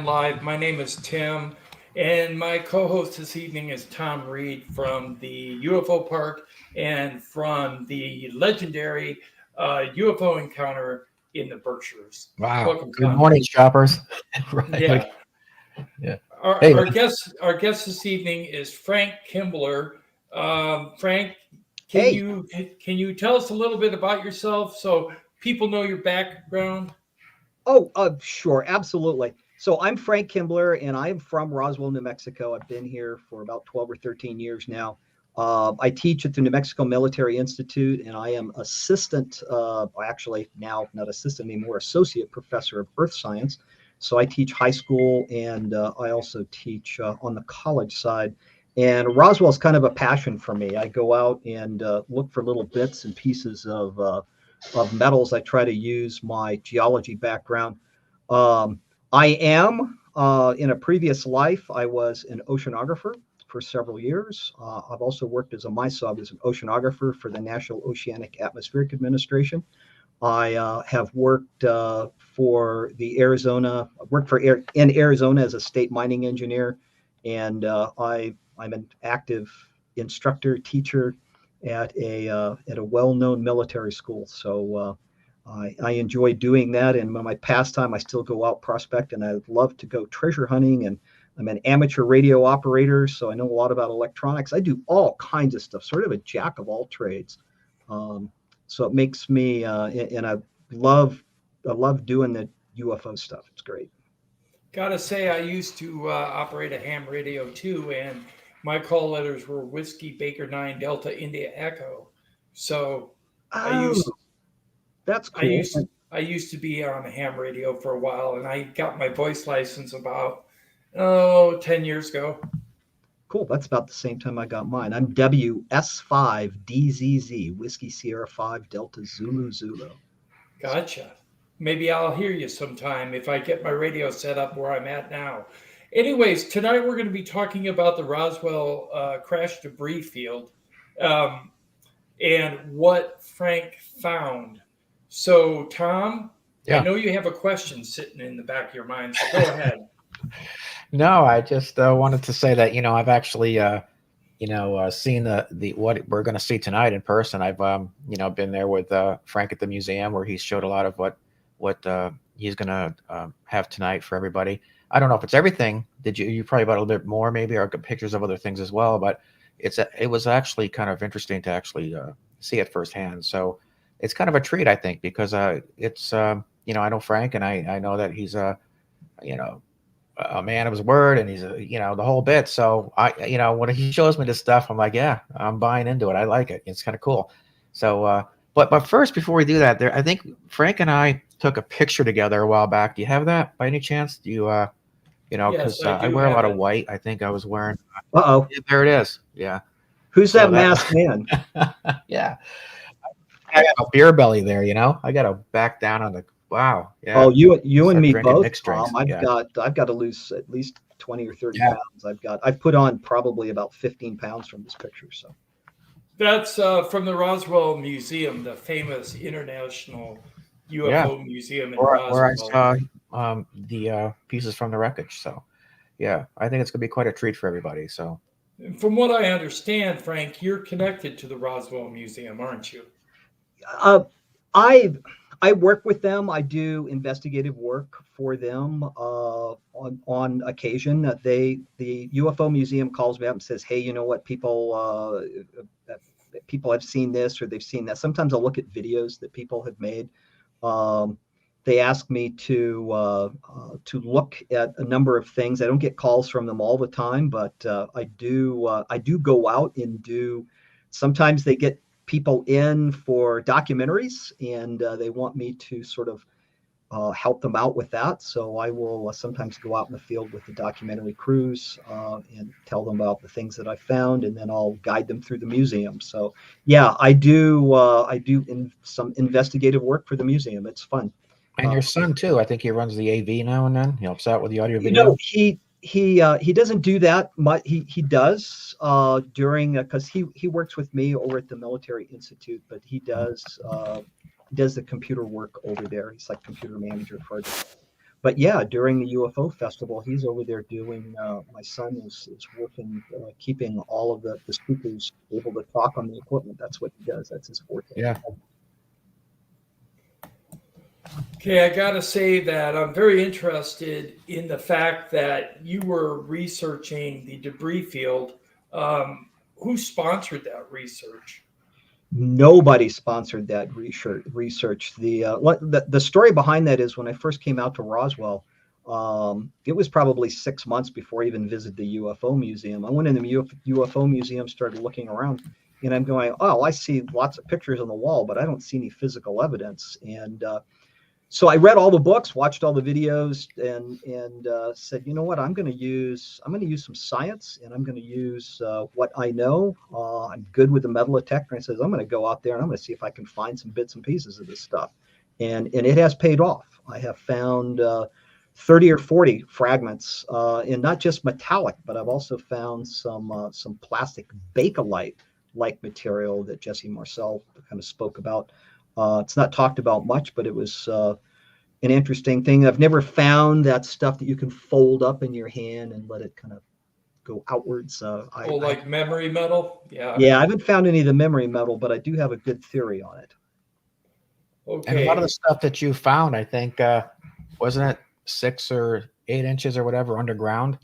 Live. My name is Tim, and my co-host this evening is Tom Reed from the UFO Park and from the legendary UFO encounter in the Berkshires. Wow. Welcome, Good Tom. morning, shoppers. Right. Yeah. Yeah. Our, Hey, our guest this evening is Frank Kimbler. Frank, Hey. can you tell us a little bit about yourself so people know your background? Oh, sure. Absolutely. So I'm Frank Kimbler, and I am from Roswell, New Mexico. I've been here for about 12 or 13 years now. I teach at the New Mexico Military Institute, and I am assistant, actually now not assistant anymore, associate professor of earth science. So I teach high school, and I also teach on the college side. And Roswell is kind of a passion for me. I go out and look for little bits and pieces of metals. I try to use my geology background. I am, in a previous life, I was an oceanographer for several years. I've also worked as an oceanographer for the National Oceanic Atmospheric Administration. I have worked for the in Arizona as a state mining engineer, and I'm an active instructor, teacher at a well-known military school. So I enjoy doing that. And in my pastime, I still go out prospect, and I love to go treasure hunting. And I'm an amateur radio operator, so I know a lot about electronics. I do all kinds of stuff, sort of a jack of all trades. So it makes me, and I love doing the UFO stuff. It's great. Gotta say, I used to operate a ham radio too, and my call letters were Whiskey Baker 9 Delta India Echo. So That's cool. I used to be on a ham radio for a while, and I got my voice license about 10 years ago. Cool. That's about the same time I got mine. I'm WS5DZZ, Whiskey Sierra 5 Delta Zulu Zulu. Gotcha. Maybe I'll hear you sometime if I get my radio set up where I'm at now. Anyways, tonight we're going to be talking about the Roswell crash debris field and what Frank found. So, Tom, Yeah. I know you have a question sitting in the back of your mind, so go ahead. No, I just wanted to say that I've actually seen the what we're going to see tonight in person. I've been there with Frank at the museum where he showed a lot of what he's going to have tonight for everybody. I don't know if it's everything. You probably bought a little bit more maybe, or pictures of other things as well, but it was actually kind of interesting to actually see it firsthand. So it's kind of a treat, I think, because it's I know Frank, and I know that he's a man of his word, and he's the whole bit. So when he shows me this stuff, I'm like, yeah, I'm buying into it. I like it. It's kind of cool. So but first, before we do that, I think Frank and I took a picture together a while back. Do you have that by any chance? Do you because Yes, I wear a lot of white. I think I was wearing. Uh-oh. There it is. Yeah. Who's that masked man? Yeah. I got a beer belly there. I got to back down on the. Wow. Yeah. Oh, you and me both, mixed drinks. I've got to lose at least 20 or 30 pounds. I've put on probably about 15 pounds from this picture. So that's from the Roswell Museum, the famous international UFO museum in Roswell. Where I saw the pieces from the wreckage. So, yeah, I think it's going to be quite a treat for everybody. So, from what I understand, Frank, you're connected to the Roswell Museum, aren't you? I work with them. I do investigative work for them on occasion. The UFO Museum calls me up and says, "Hey, you know what? People have seen this or they've seen that." Sometimes I'll look at videos that people have made. They ask me to look at a number of things. I don't get calls from them all the time, but I do go out and do. Sometimes they get people in for documentaries, and they want me to sort of help them out with that. So I will sometimes go out in the field with the documentary crews and tell them about the things that I found, and then I'll guide them through the museum. So yeah, I do some investigative work for the museum. It's fun. And your son too. I think he runs the AV now and then. He helps out with the audio video. He doesn't do that much. He does during because he works with me over at the Military Institute, but he does the computer work over there. He's like computer manager for it. but yeah, during the UFO festival, he's over there doing. My son is working, keeping all of the speakers able to talk on the equipment. That's what he does. That's his forte. Yeah. Okay, I gotta say that I'm very interested in the fact that you were researching the debris field. Who sponsored that research? Nobody sponsored that research. The story behind that is when I first came out to Roswell, it was probably 6 months before I even visited the UFO museum. I went in the UFO museum, started looking around, and I'm going, oh, I see lots of pictures on the wall, but I don't see any physical evidence. And so I read all the books, watched all the videos, and said, you know what, I'm going to use some science, and I'm going to use what I know. I'm good with the metal detector. And I says, I'm going to go out there and I'm going to see if I can find some bits and pieces of this stuff, and it has paid off. I have found 30 or 40 fragments, and not just metallic, but I've also found some plastic Bakelite like material that Jesse Marcel kind of spoke about. It's not talked about much, but it was an interesting thing. I've never found that stuff that you can fold up in your hand and let it kind of go outwards. Like memory metal? Yeah. Yeah, I haven't found any of the memory metal, but I do have a good theory on it. Okay. And a lot of the stuff that you found, I think, wasn't it 6 or 8 inches or whatever underground?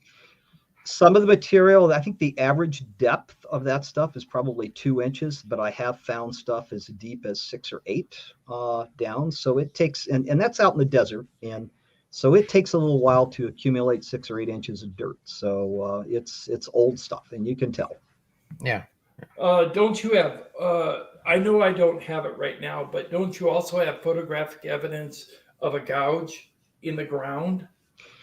Some of the material, I think the average depth of that stuff is probably 2 inches, but I have found stuff as deep as 6 or 8 down. So it takes, and that's out in the desert. And so it takes a little while to accumulate 6 or 8 inches of dirt. So it's old stuff, and you can tell. Yeah. Don't you have, I know I don't have it right now, but don't you also have photographic evidence of a gouge in the ground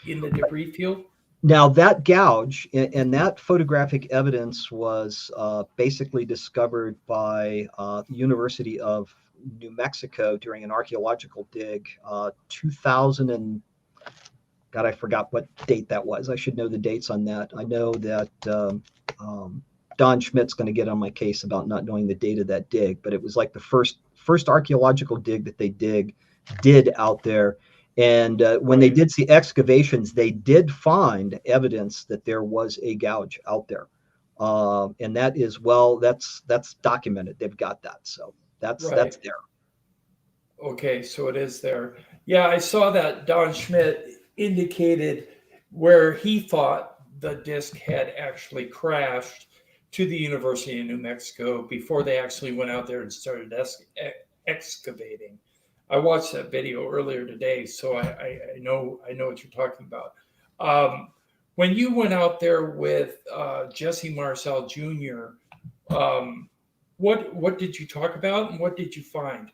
in the debris field? Now that gouge and that photographic evidence was basically discovered by the University of New Mexico during an archaeological dig, 2000 and God, I forgot what date that was. I should know the dates on that. I know that Don Schmidt's going to get on my case about not knowing the date of that dig, but it was like the first archaeological dig that they did out there. And when they did see excavations, they did find evidence that there was a gouge out there, and that is that's documented. They've got that, so that's there. Okay, so it is there. Yeah, I saw that Don Schmidt indicated where he thought the disc had actually crashed to the University of New Mexico before they actually went out there and started excavating. I watched that video earlier today, so I know what you're talking about. When you went out there with Jesse Marcel Jr., what did you talk about and what did you find?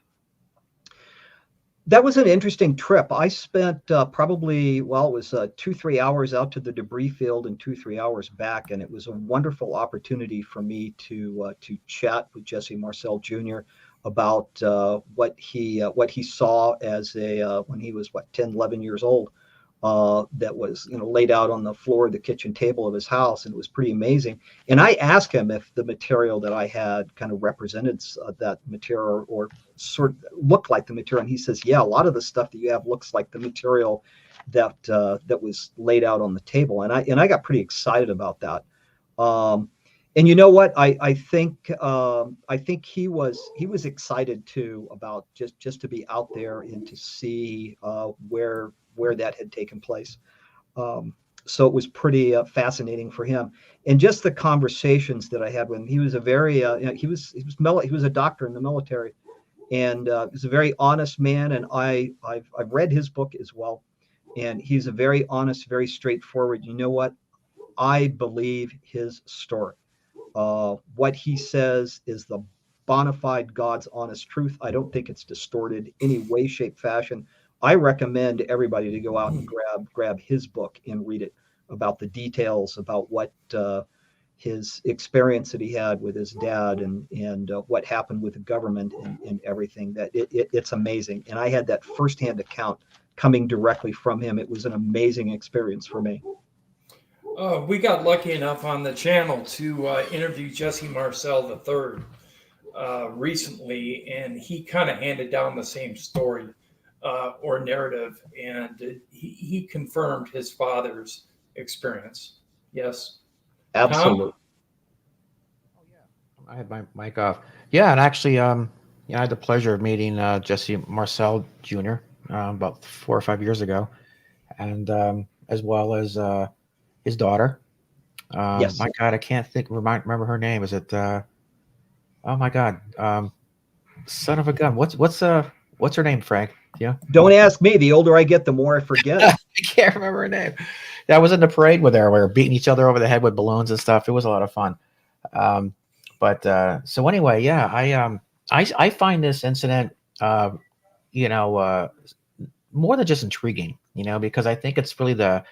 That was an interesting trip. I spent probably, it was 2-3 hours out to the debris field and 2-3 hours back, and it was a wonderful opportunity for me to chat with Jesse Marcel Jr. about what he saw as when he was 10, 11 years old, that was laid out on the floor of the kitchen table of his house, and it was pretty amazing. And I asked him if the material that I had kind of represented that material or sort of looked like the material, and he says, yeah, a lot of the stuff that you have looks like the material that was laid out on the table, and I got pretty excited about that. And you know what? I think he was excited too about just to be out there and to see where that had taken place. So it was pretty fascinating for him, and just the conversations that I had with him. He was a very he was a doctor in the military, and he's a very honest man. And I've read his book as well, and he's a very honest, very straightforward. You know what? I believe his story. What he says is the bona fide God's honest truth. I don't think it's distorted any way, shape, fashion. I recommend everybody to go out and grab his book and read it about the details about what his experience that he had with his dad and what happened with the government and everything. That it's amazing. And I had that firsthand account coming directly from him. It was an amazing experience for me. We got lucky enough on the channel to interview Jesse Marcel III recently, and he kind of handed down the same story. or narrative, and he confirmed his father's experience. Yes. Absolutely. Tom? I had my mic off. Yeah, and actually, I had the pleasure of meeting Jesse Marcel Jr. About 4 or 5 years ago, and as well as his daughter. Yes. My God, I can't remember her name. Is it? Oh my God, son of a gun. What's her name, Frank? Yeah, Don't ask me. The older I get, the more I forget. I can't remember her name. That was in the parade with her. We were beating each other over the head with balloons and stuff. It was a lot of fun. So anyway, yeah, I find this incident, more than just intriguing, because I think it's really the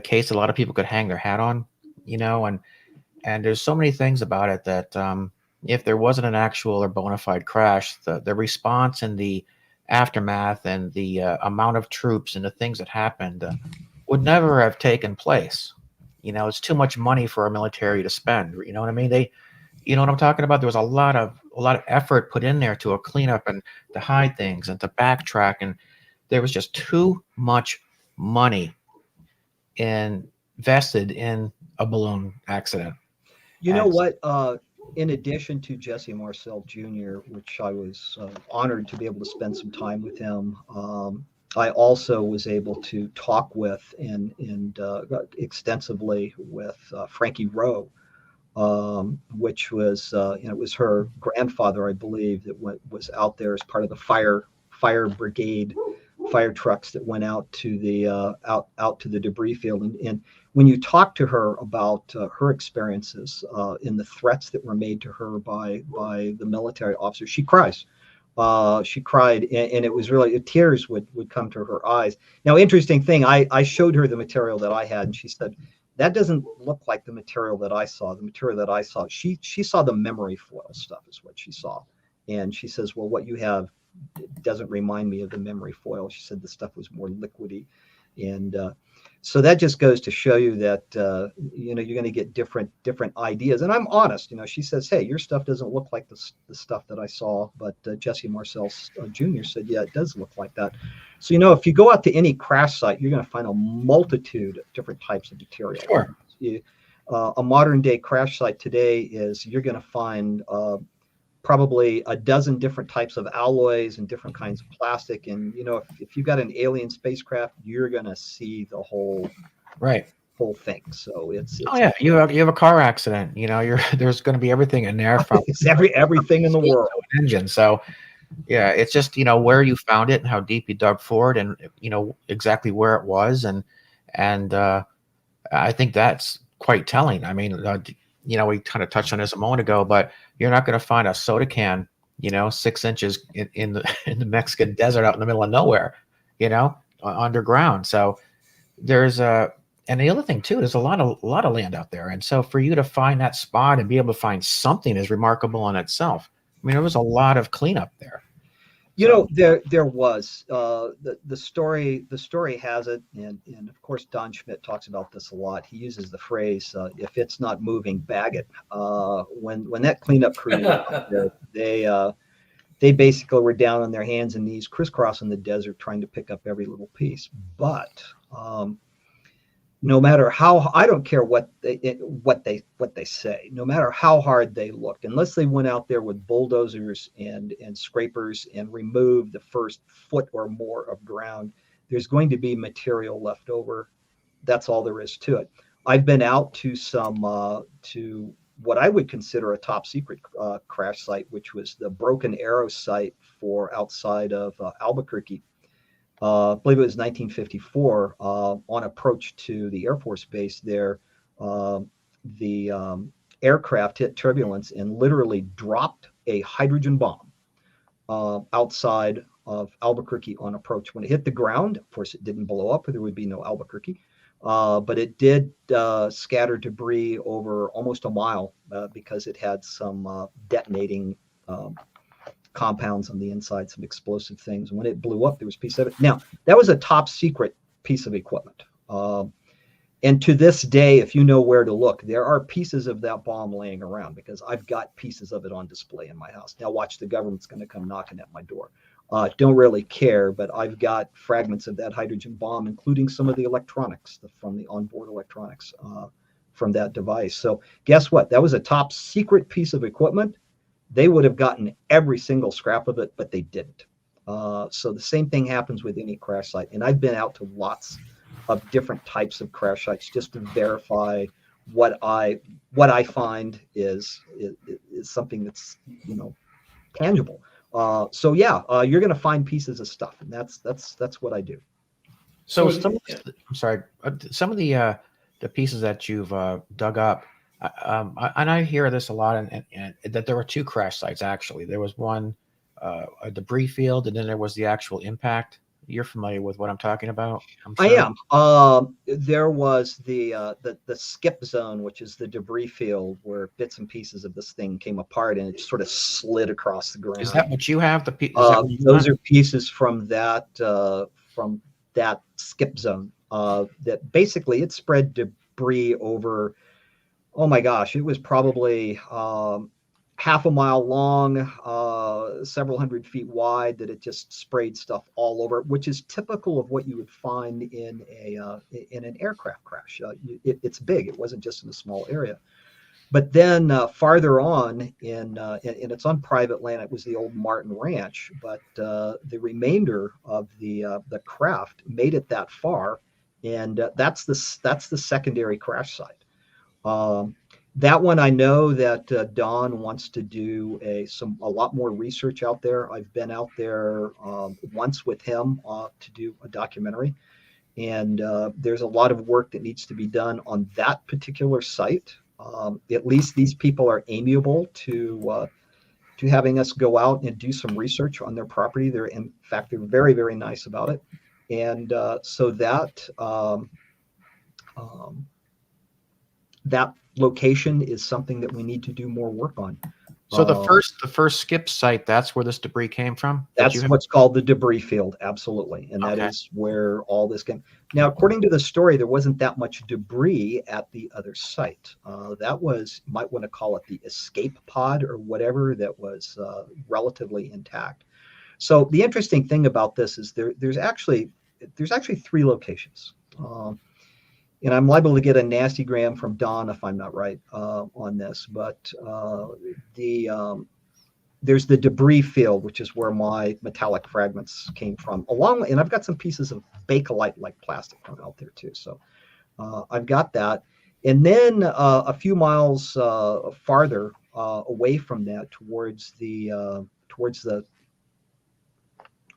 case a lot of people could hang their hat on, and there's so many things about it that if there wasn't an actual or bona fide crash, the response and the aftermath and the amount of troops and the things that happened would never have taken place. It's too much money for our military to spend. You know what I mean? You know what I'm talking about? There was a lot of effort put in there to clean up and to hide things and to backtrack, and there was just too much money invested in a balloon accident. You know what? In addition to Jesse Marcel Jr., which I was honored to be able to spend some time with him, I also was able to talk with and extensively with Frankie Rowe, which was it was her grandfather, I believe, that was out there as part of the fire brigade, fire trucks that went out to the out to the debris field. And when you talk to her about her experiences and the threats that were made to her by the military officers, she cries. She cried, and it was really tears would come to her eyes. Now, interesting thing, I showed her the material that I had, and she said, that doesn't look like the material that I saw. The material that I saw, she saw the memory foil stuff is what she saw. And she says, well, what you have doesn't remind me of the memory foil. She said the stuff was more liquidy. And so that just goes to show you that, you're going to get different ideas. And I'm honest, she says, hey, your stuff doesn't look like the stuff that I saw. But Jesse Marcel Jr. said, yeah, it does look like that. So, if you go out to any crash site, you're going to find a multitude of different types of material. Sure. A modern day crash site today you're going to find probably a dozen different types of alloys and different kinds of plastic. And, if you've got an alien spacecraft, you're going to see the whole thing. So it's oh yeah, you have a car accident, there's going to be everything in there from it's everything in the world. Engine. So yeah, it's just, where you found it and how deep you dug for it and, exactly where it was. And I think that's quite telling. I mean, we kind of touched on this a moment ago, but you're not going to find a soda can, 6 inches in the Mexican desert out in the middle of nowhere, underground. So there's and the other thing too, there's a lot of land out there. And so for you to find that spot and be able to find something is remarkable in itself. I mean, there was a lot of cleanup there. There was the story has it, and of course Don Schmidt talks about this a lot. He uses the phrase, if it's not moving, bag it. When that cleanup crew was out there, they basically were down on their hands and knees crisscrossing the desert trying to pick up every little piece. But no matter how, I don't care what they say, no matter how hard they looked, unless they went out there with bulldozers and scrapers and removed the first foot or more of ground, there's going to be material left over. That's all there is to it. I've been out to to what I would consider a top secret crash site, which was the Broken Arrow site for outside of Albuquerque. I believe it was 1954, on approach to the Air Force Base there, the aircraft hit turbulence and literally dropped a hydrogen bomb outside of Albuquerque on approach. When it hit the ground, of course, it didn't blow up, or there would be no Albuquerque, but it did scatter debris over almost a mile because it had some detonating compounds on the inside, some explosive things. When it blew up, there was a piece of it. Now, that was a top secret piece of equipment. And to this day, if you know where to look, there are pieces of that bomb laying around because I've got pieces of it on display in my house. Now watch, the government's going to come knocking at my door. don't really care, but I've got fragments of that hydrogen bomb, including some of the electronics from the onboard electronics from that device. So guess what? That was a top secret piece of equipment. They would have gotten every single scrap of it, but they didn't. So the same thing happens with any crash site. And I've been out to lots of different types of crash sites just to verify what I find is something that's, you know, tangible. So yeah, you're going to find pieces of stuff, and that's what I do. So some, I'm sorry, some of the pieces that you've dug up, and I hear this a lot, and that there were two crash sites actually. There was one, a debris field, and then there was the actual impact. You're familiar with what I'm talking about? I am. There was the skip zone, which is the debris field where bits and pieces of this thing came apart and it sort of slid across the ground. Is that what you have? Those are pieces from that skip zone. That basically it spread debris over. Oh my gosh, it was probably half a mile long, several hundred feet wide, that it just sprayed stuff all over, which is typical of what you would find in an aircraft crash. It's big. It wasn't just in a small area. But then farther on, and it's on private land, it was the old Martin Ranch, but the remainder of the craft made it that far, and that's the secondary crash site. That one, I know that Don wants to do a lot more research out there. I've been out there once with him to do a documentary, and there's a lot of work that needs to be done on that particular site. At least these people are amiable to having us go out and do some research on their property. They're very, very nice about it, and so that that location is something that we need to do more work on. So the first skip site, that's where this debris came from? That's what's called the debris field, absolutely. And that is where all this came. Now, according to the story, there wasn't that much debris at the other site. That was, you might want to call it the escape pod or whatever, that was relatively intact. So the interesting thing about this is there's actually three locations. And I'm liable to get a nasty gram from Don if I'm not right on this, but there's the debris field, which is where my metallic fragments came from, and I've got some pieces of Bakelite-like plastic from out there too. So I've got that. And then a few miles farther away from that, towards the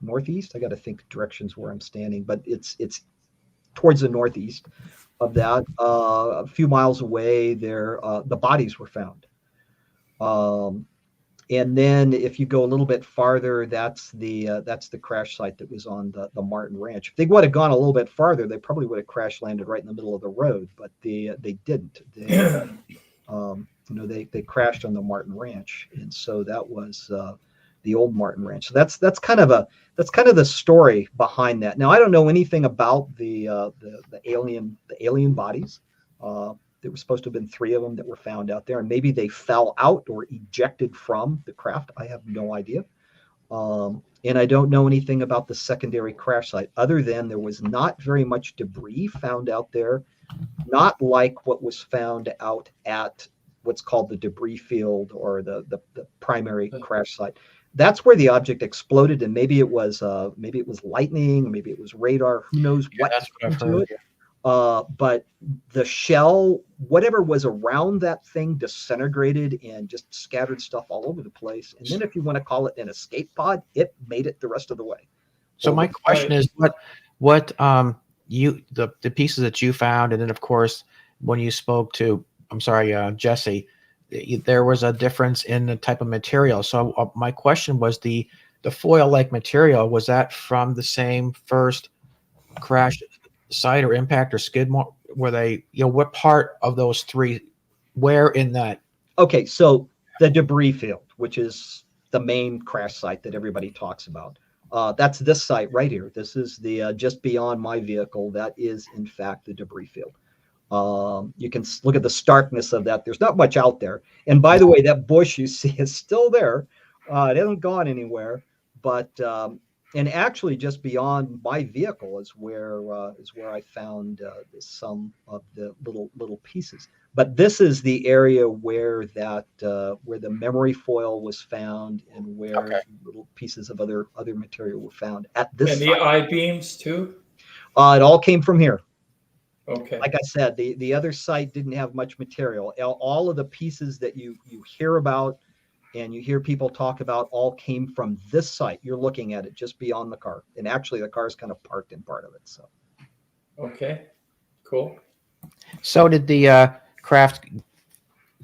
northeast. I got to think directions where I'm standing, but it's towards the northeast of that, a few miles away, there the bodies were found. And then if you go a little bit farther, that's the crash site that was on the Martin Ranch. If they would have gone a little bit farther, they probably would have crash landed right in the middle of the road, but they didn't. They crashed on the Martin Ranch, and so that was the old Martin Ranch. So that's kind of the story behind that. Now, I don't know anything about the alien bodies. There were supposed to have been 3 of them that were found out there, and maybe they fell out or ejected from the craft. I have no idea. And I don't know anything about the secondary crash site, other than there was not very much debris found out there, not like what was found out at what's called the debris field, or the primary crash site. That's where the object exploded, and maybe it was lightning, maybe it was radar. Who knows what happened to it? But the shell, whatever was around that thing, disintegrated and just scattered stuff all over the place. And then, if you want to call it an escape pod, it made it the rest of the way. So my question is, what the pieces that you found, and then of course when you spoke to, Jesse, there was a difference in the type of material. So my question was, the foil-like material, was that from the same first crash site or impact or skid? Were they, what part of those 3, where in that? Okay, so the debris field, which is the main crash site that everybody talks about, that's this site right here. This is the just beyond my vehicle. That is in fact the debris field. You can look at the starkness of that. There's not much out there. And by the way, that bush you see is still there. It hasn't gone anywhere, but And actually, just beyond my vehicle is where I found some of the little pieces. But this is the area where where the memory foil was found, and where Okay. little pieces of other material were found at this And site. the I-beams too? It all came from here. Okay. Like I said, the other site didn't have much material. All of the pieces that you hear about and you hear people talk about all came from this site. You're looking at it just beyond the car. And actually, the car is kind of parked in part of it. So, Okay. Cool. So did the craft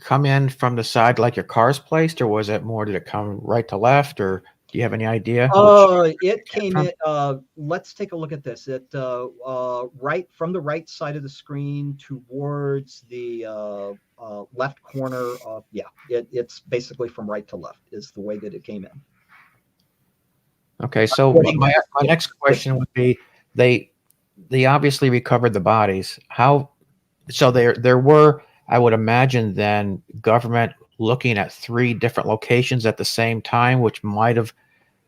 come in from the side like your car's placed, or was it more, did it come right to left, or do you have any idea? it came in. Let's take a look at this. It right from the right side of the screen towards the left corner. Yeah, it's basically from right to left is the way that it came in. Okay, so my next question would be, they obviously recovered the bodies. How, so there were, I would imagine then, government looking at 3 different locations at the same time, which might have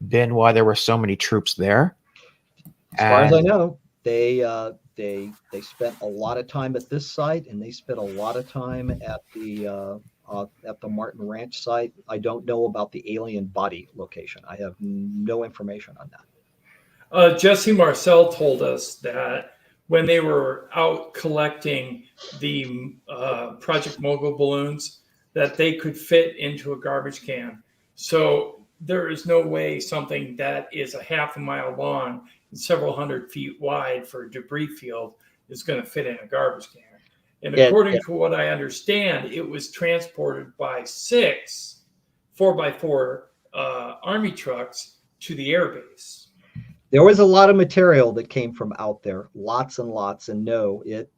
been why there were so many troops there. As far as I know, they spent a lot of time at this site, and they spent a lot of time at the Martin Ranch site. I don't know about the alien body location. I have no information on that. Jesse Marcel told us that when they were out collecting the Project Mogul balloons, that they could fit into a garbage can. So there is no way something that is a half a mile long and several hundred feet wide for a debris field is going to fit in a garbage can. And according to what I understand, it was transported by 6 4x4 Army trucks to the airbase. There was a lot of material that came from out there, lots and lots. And no, and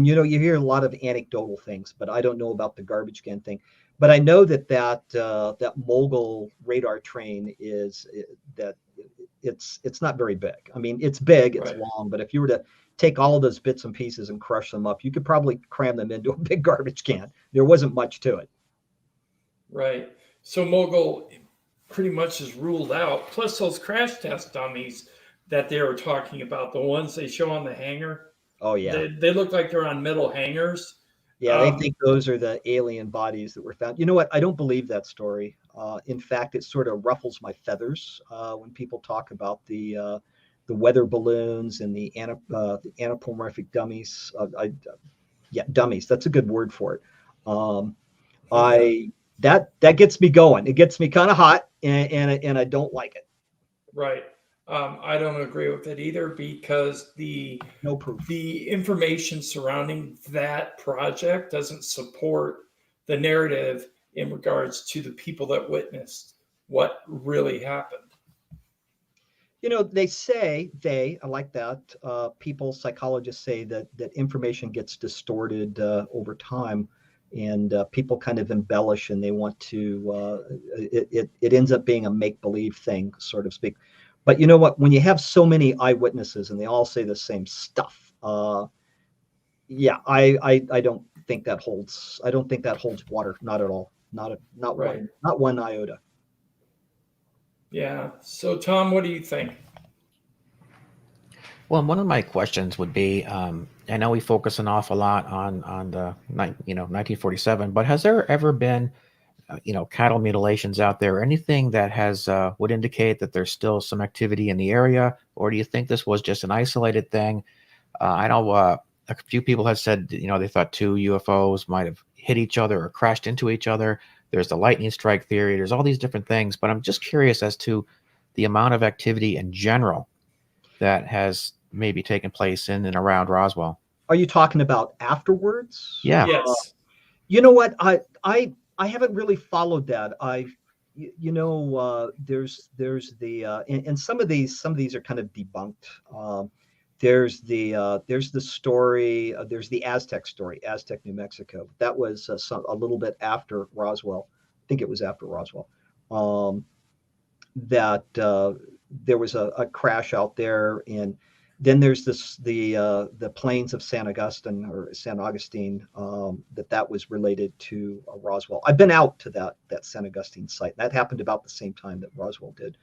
you know, you hear a lot of anecdotal things, but I don't know about the garbage can thing. But I know that Mogul radar train it's not very big. I mean, it's big, it's long, but if you were to take all of those bits and pieces and crush them up, you could probably cram them into a big garbage can. There wasn't much to it. Right. So Mogul pretty much is ruled out. Plus those crash test dummies that they were talking about, the ones they show on the hangar. Oh yeah. They look like they're on metal hangers. Yeah, they think those are the alien bodies that were found. You know what? I don't believe that story. In fact, it sort of ruffles my feathers when people talk about the weather balloons and the anthropomorphic dummies. Dummies. That's a good word for it. That gets me going. It gets me kind of hot, and I don't like it. Right. I don't agree with it either, because no proof. The information surrounding that project doesn't support the narrative in regards to the people that witnessed what really happened. You know, they say, I like that, people, psychologists say that information gets distorted over time, and people kind of embellish, and they want to, it ends up being a make-believe thing, so to speak. But you know what? When you have so many eyewitnesses and they all say the same stuff, I don't think that holds. I don't think that holds water. Not at all. Not one iota. Yeah. So Tom, what do you think? Well, one of my questions would be, I know we focus an awful lot on the 1947, but has there ever been cattle mutilations out there, anything that has would indicate that there's still some activity in the area, or do you think this was just an isolated thing? I know a few people have said they thought 2 UFOs might have hit each other or crashed into each other. There's the lightning strike theory. There's all these different things, but I'm just curious as to the amount of activity in general that has maybe taken place in and around Roswell. Are you talking about afterwards? Yeah. Yes. You know what? I haven't really followed that. There's the and some of these are kind of debunked. There's the story. There's the Aztec story, Aztec, New Mexico. That was a little bit after Roswell. I think it was after Roswell. That there was a crash out there, and then there's the plains of San Augustine that was related to Roswell. I've been out to that San Augustine site. That happened about the same time that Roswell did.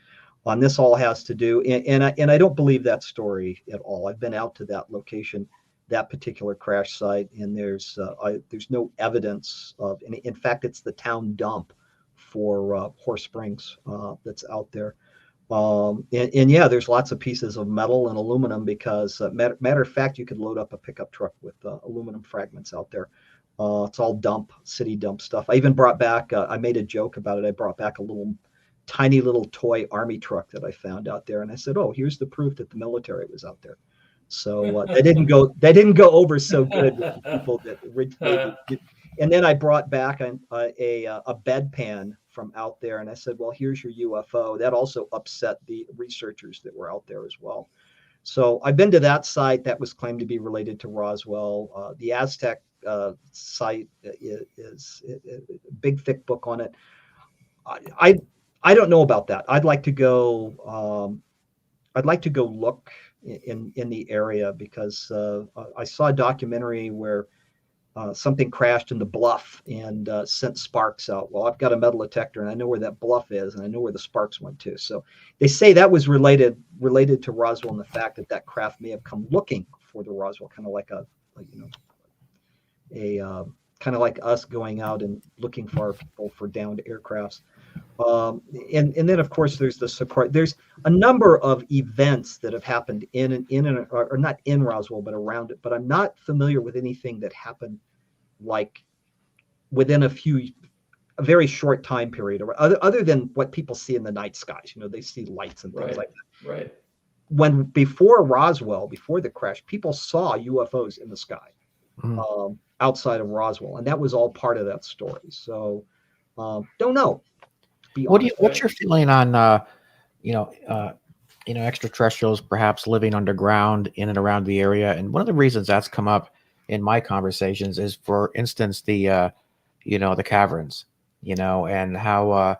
This all has to do, and I don't believe that story at all. I've been out to that location, that particular crash site, and there's no evidence of. And in fact, it's the town dump for Horse Springs that's out there. And yeah, there's lots of pieces of metal and aluminum because, matter of fact, you could load up a pickup truck with aluminum fragments out there. It's all city dump stuff. I even brought back, I made a joke about it. I brought back a tiny little toy army truck that I found out there. And I said, oh, here's the proof that the military was out there. So they didn't go over so good with the people that originated. And then I brought back a bedpan from out there, and I said, well, here's your UFO. That also upset the researchers that were out there as well. So I've been to that site that was claimed to be related to Roswell. The Aztec site is a big, thick book on it. I don't know about that. I'd like to go look in the area because I saw a documentary where something crashed in the bluff and sent sparks out. Well, I've got a metal detector and I know where that bluff is and I know where the sparks went to. So they say that was related to Roswell and the fact that craft may have come looking for the Roswell, kind of like kind of like us going out and looking for people for downed aircrafts. And then of course there's a number of events that have happened or not in Roswell but around it. But I'm not familiar with anything that happened like within a very short time period, or other than what people see in the night skies. They see lights and things like that. Right. When before Roswell, before the crash, people saw UFOs in the sky outside of Roswell, and that was all part of that story. So don't know. What's your feeling on extraterrestrials perhaps living underground in and around the area? And one of the reasons that's come up in my conversations is, for instance, the caverns, and how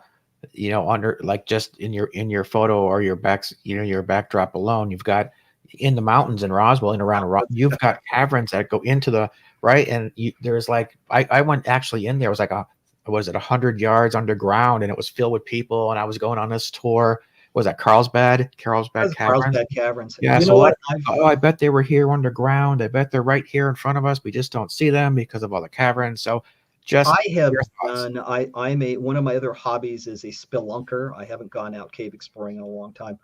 under, like, just in your photo or your your backdrop alone, you've got in the mountains in Roswell and around you've got caverns that go into the right, and there's like I went actually in there. It was like 100 yards underground, and it was filled with people. And I was going on this tour. Was that Carlsbad Caverns? Carlsbad Caverns. Yeah. So what? I bet they were here underground. I bet they're right here in front of us. We just don't see them because of all the caverns. So one of my other hobbies is a spelunker. I haven't gone out cave exploring in a long time.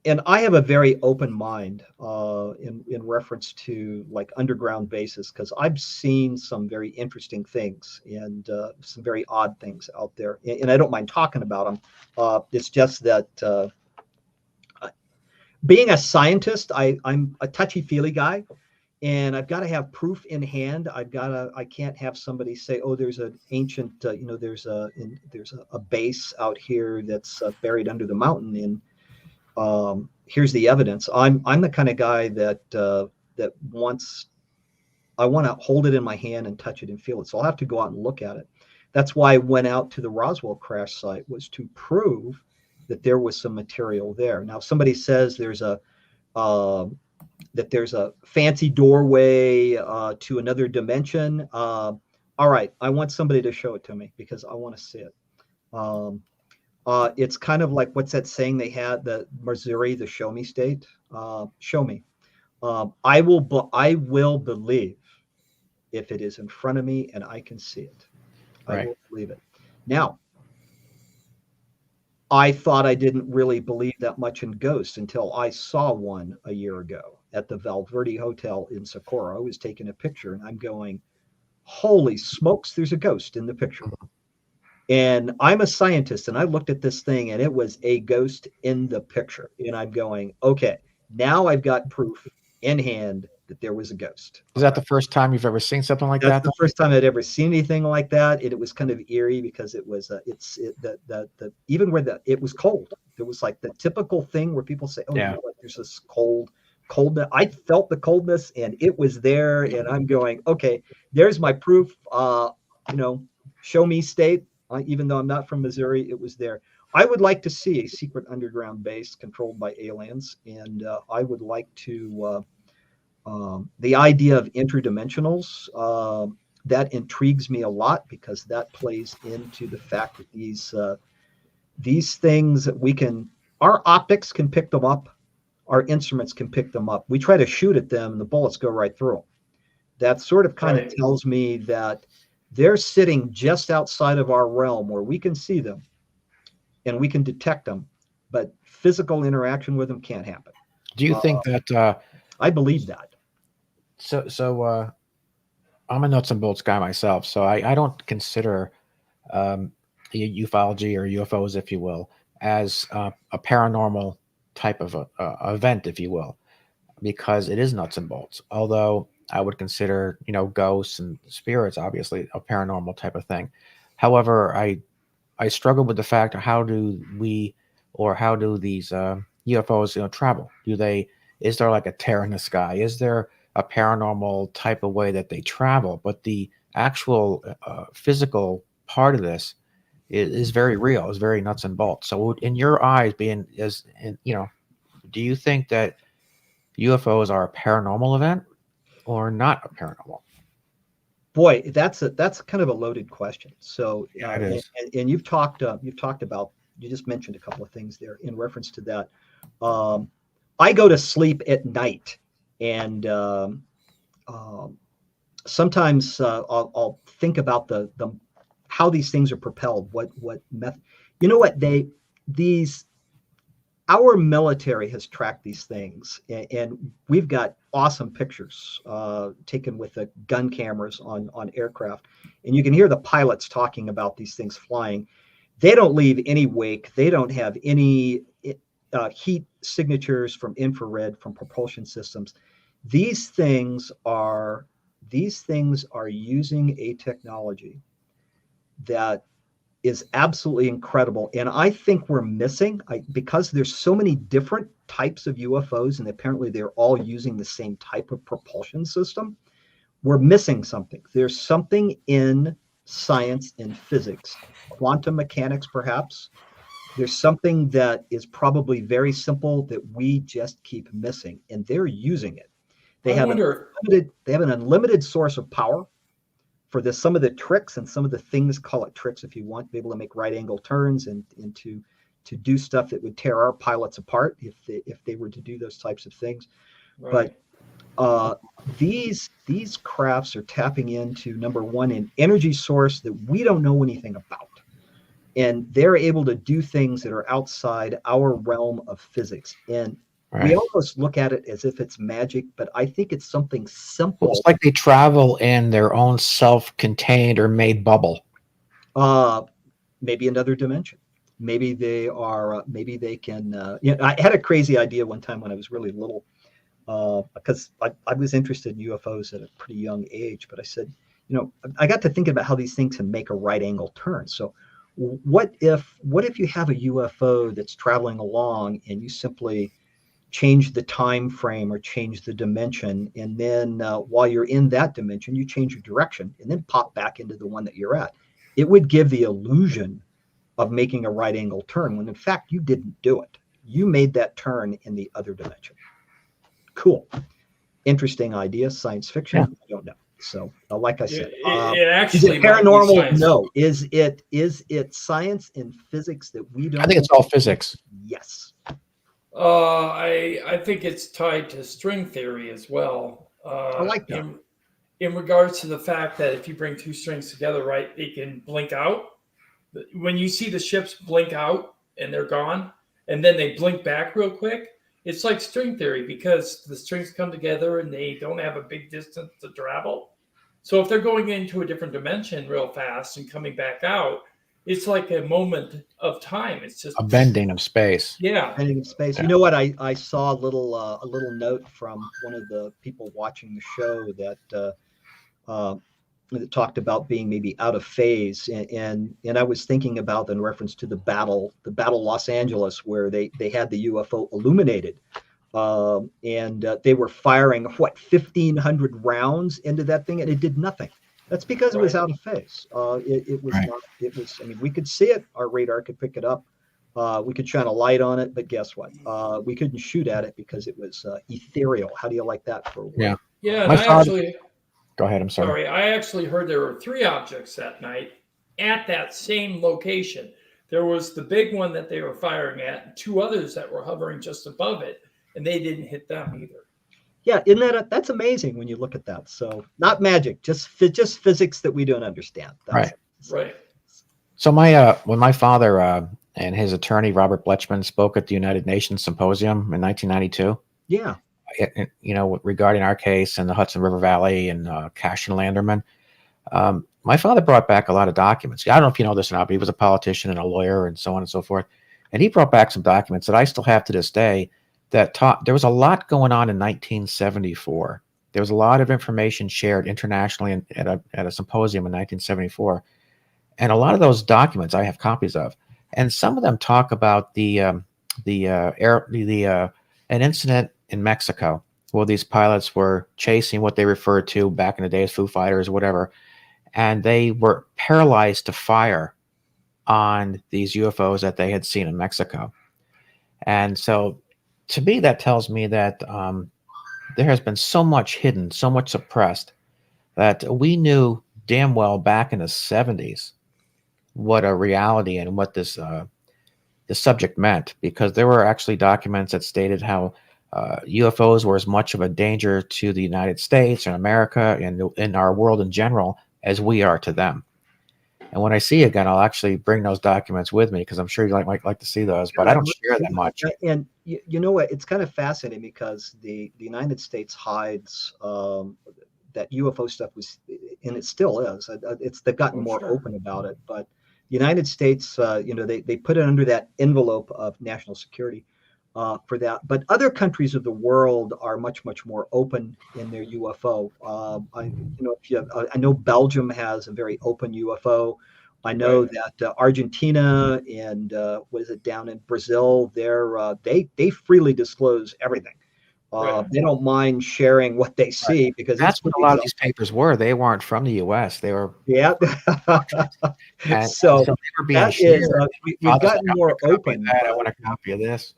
And I have a very open mind in reference to like underground bases, because I've seen some very interesting things and some very odd things out there, and I don't mind talking about them. It's just that being a scientist, I'm a touchy-feely guy, and I've got to have proof in hand. I can't have somebody say, "Oh, there's an ancient, there's a base out here that's buried under the mountain," and here's the evidence. I'm the kind of guy that I want to hold it in my hand and touch it and feel it. So I'll have to go out and look at it. That's why I went out to the Roswell crash site, was to prove that there was some material there. Now, if somebody says there's a fancy doorway to another dimension, all right, I want somebody to show it to me because I want to see it. It's kind of like, what's that saying they had, the Missouri, the show me state? Show me. I will believe if it is in front of me and I can see it. I will believe it. Now, I thought I didn't really believe that much in ghosts until I saw one a year ago at the Valverde Hotel in Socorro. I was taking a picture and I'm going, holy smokes, there's a ghost in the picture. And I'm a scientist, and I looked at this thing, and it was a ghost in the picture. And I'm going, okay, now I've got proof in hand that there was a ghost. Is that the first time you've ever seen something like that? That's the first time I'd ever seen anything like that. And it was kind of eerie because it was even where it was cold. There was like the typical thing where people say, "Oh, yeah, there's this coldness." I felt the coldness, and it was there. And I'm going, okay, there's my proof. Show me state. Even though I'm not from Missouri, it was there. I would like to see a secret underground base controlled by aliens, and I would like to. The idea of interdimensionals, that intrigues me a lot, because that plays into the fact that these things our optics can pick them up, our instruments can pick them up. We try to shoot at them and the bullets go right through them. That sort of kind of tells me that they're sitting just outside of our realm where we can see them and we can detect them, but physical interaction with them can't happen. Do you think that I believe that. So I'm a nuts and bolts guy myself, so I don't consider ufology or UFOs, if you will, as a paranormal type of event, if you will, because it is nuts and bolts. Although I would consider, ghosts and spirits, obviously, a paranormal type of thing. However, I struggle with the fact of how do these UFOs, travel? Is there like a tear in the sky? Is there a paranormal type of way that they travel? But the actual physical part of this is very real. It's very nuts and bolts. So in your eyes, do you think that UFOs are a paranormal event or not a paranormal? Boy, that's kind of a loaded question. So Yeah, it is. And you've talked about, you just mentioned a couple of things there in reference to that. I go to sleep at night, and sometimes I'll think about the how these things are propelled. What method? You know what our military has tracked these things, and we've got awesome pictures taken with the gun cameras on aircraft, and you can hear the pilots talking about these things flying. They don't leave any wake. They don't have any heat signatures from infrared, from propulsion systems. These things are using a technology that is absolutely incredible. And I think we're missing, because there's so many different types of UFOs and apparently they're all using the same type of propulsion system. We're missing something. There's something in science and physics, quantum mechanics perhaps. There's something that is probably very simple that we just keep missing, and they're using it. They have an unlimited source of power for this. Some of the tricks and some of the things, call it tricks if you want, to be able to make right angle turns and to do stuff that would tear our pilots apart if they were to do those types of things. Right. But these crafts are tapping into, number one, an energy source that we don't know anything about. And they're able to do things that are outside our realm of physics. And we almost look at it as if it's magic, but I think it's something simple. Well, it's like they travel in their own self-contained or made bubble. Maybe another dimension. Maybe they are. Maybe they can. I had a crazy idea one time when I was really little, because I was interested in UFOs at a pretty young age. But I said, I got to thinking about how these things can make a right angle turn. So what if you have a UFO that's traveling along and you simply change the time frame or change the dimension, and then while you're in that dimension, you change your direction and then pop back into the one that you're at? It would give the illusion of making a right angle turn when in fact you didn't do it. You made that turn in the other dimension. Cool. Interesting idea. Science fiction? Yeah. I don't know. So like I said, it actually is it paranormal? No. Is it science and physics that we don't? I think it's all physics. Yes. I think it's tied to string theory as well. I like that. In regards to the fact that if you bring two strings together, right, they can blink out. When you see the ships blink out and they're gone, and then they blink back real quick, it's like string theory because the strings come together and they don't have a big distance to travel. So if they're going into a different dimension real fast and coming back out, it's like a moment of time. It's just a bending of space. Yeah, bending of space. Yeah. You know what? I saw a little note from one of the people watching the show that talked about being maybe out of phase, and I was thinking about in reference to the battle Los Angeles, where they had the UFO illuminated, and they were firing 1,500 rounds into that thing, and it did nothing. That's because it was out of phase. It was not. It was. I mean, we could see it. Our radar could pick it up. We could shine a light on it, but guess what? We couldn't shoot at it because it was ethereal. How do you like that for a word? Yeah. Yeah. And Go ahead. I'm sorry. I actually heard there were 3 objects that night at that same location. There was the big one that they were firing at, and two others that were hovering just above it, and they didn't hit them either. Yeah, isn't that that's amazing when you look at that? So not magic, just physics that we don't understand. Right. Right. So when my father and his attorney Robert Blechman spoke at the United Nations Symposium in 1992, yeah, regarding our case and the Hudson River Valley and Cash and Landerman, my father brought back a lot of documents. I don't know if you know this or not, but he was a politician and a lawyer and so on and so forth. And he brought back some documents that I still have to this day that there was a lot going on in 1974. There was a lot of information shared internationally at a symposium in 1974. And a lot of those documents I have copies of, and some of them talk about an incident in Mexico where these pilots were chasing what they referred to back in the day as Foo Fighters or whatever, and they were paralyzed to fire on these UFOs that they had seen in Mexico. And so, to me, that tells me that there has been so much hidden, so much suppressed, that we knew damn well back in the 70s what a reality and what this subject meant, because there were actually documents that stated how UFOs were as much of a danger to the United States and America and in our world in general as we are to them. And when I see you again, I'll actually bring those documents with me because I'm sure you might like to see those, but I don't share that much. And you know what? It's kind of fascinating because the United States hides that UFO stuff was, and it still is. They've gotten more open about it, but the United States, they put it under that envelope of national security for that. But other countries of the world are much more open in their UFO. I know Belgium has a very open UFO. I know that Argentina and what is it down in Brazil? They freely disclose everything. They don't mind sharing what they see because that's what a lot of these papers were. They weren't from the U.S. They were so they were being shared. We've gotten more open. I want a copy of this.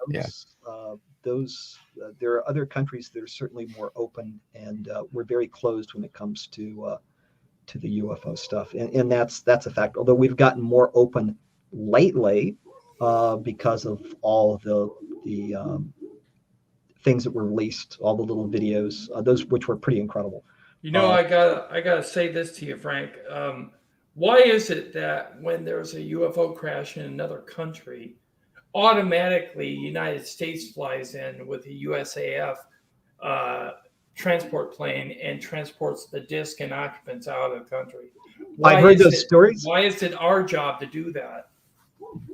There are other countries that are certainly more open, and we're very closed when it comes to the UFO stuff, and that's a fact. Although we've gotten more open lately because of all the things that were released, all the little videos, those which were pretty incredible. I gotta say this to you, Frank. Why is it that when there's a UFO crash in another country, automatically United States flies in with a USAF transport plane and transports the disc and occupants out of the country? I've heard those stories. Why is it our job to do that?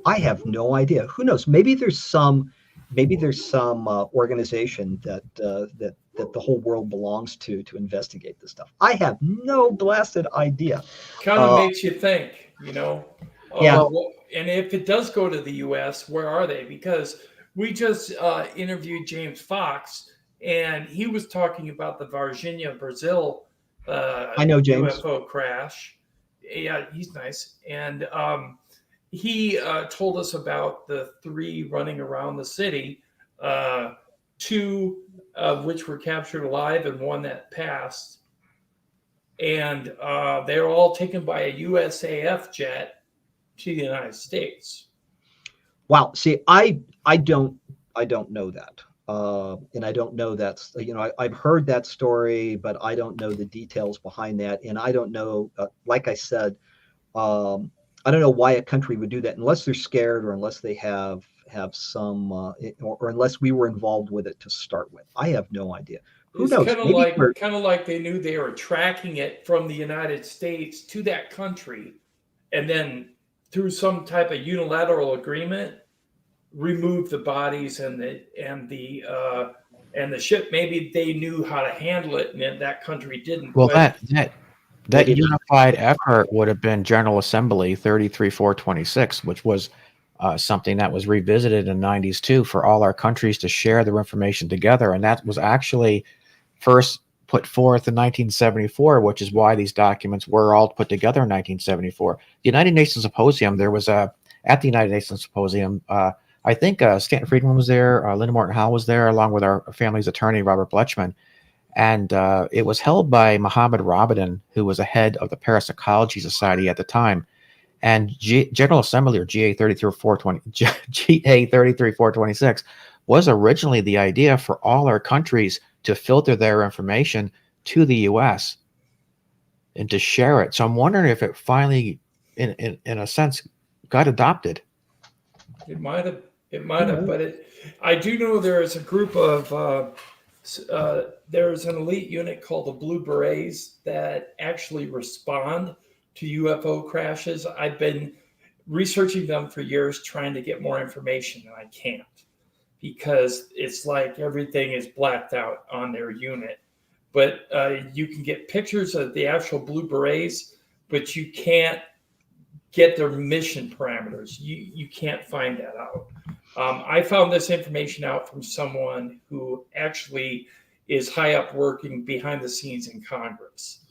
I have no idea. Who knows? Maybe there's some organization that the whole world belongs to investigate this stuff. I have no blasted idea. Kind of makes you think, Yeah. And if it does go to the U.S., where are they? Because we just interviewed James Fox, and he was talking about the Virginia, Brazil I know James. UFO crash. Yeah, he's nice. And he told us about the 3 running around the city, 2 of which were captured alive and 1 that passed. And they were all taken by a USAF jet to the United States. Wow. See, I don't know that. And I don't know that's, I've heard that story, but I don't know the details behind that. And I don't know, like I said, I don't know why a country would do that unless they're scared or unless they have some, or unless we were involved with it to start with. I have no idea. Who knows? Kind of like they knew they were tracking it from the United States to that country, and then through some type of unilateral agreement, remove the bodies and the ship. Maybe they knew how to handle it, and that country didn't. Well, that unified effort would have been General Assembly 33-426, which was something that was revisited in the 90s too, for all our countries to share their information together, and that was actually first put forth in 1974, which is why these documents were all put together in 1974. The United Nations Symposium, there was at the United Nations Symposium, I think Stanton Friedman was there, Linda Morton Howell was there, along with our family's attorney, Robert Blechman. And it was held by Mohammed Rabadin, who was the head of the Parapsychology Society at the time. And General Assembly, or GA 33426, was originally the idea for all our countries to filter their information to the U.S. and to share it. So I'm wondering if it finally, in a sense, got adopted. It might have. It might have, but I do know there is a group of there's an elite unit called the Blue Berets that actually respond to UFO crashes. I've been researching them for years, trying to get more information, and I can't because it's like everything is blacked out on their unit. But you can get pictures of the actual Blue Berets, but you can't get their mission parameters. You can't find that out. I found this information out from someone who actually is high up working behind the scenes in Congress.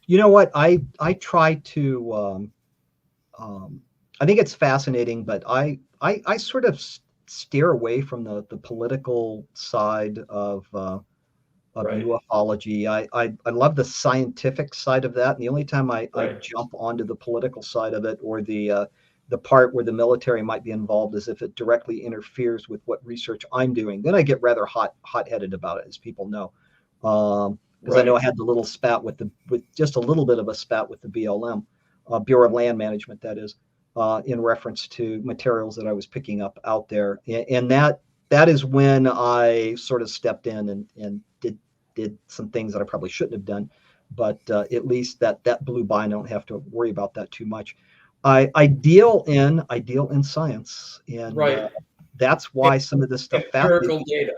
You know what? I try to. I think it's fascinating, but I sort of steer away from the political side of Right. ufology. I love the scientific side of that, and the only time I Right. jump onto the political side of it, or the part where the military might be involved, is if it directly interferes with what research I'm doing. Then I get rather hot-headed about it, as people know, because I know I had the little spat with just a little bit of a spat with the BLM, Bureau of Land Management, that is, in reference to materials that I was picking up out there, and that is when I sort of stepped in and did some things that I probably shouldn't have done, but at least that blew by, and I don't have to worry about that too much. I deal in science, and that's why some of this stuff Empirical data.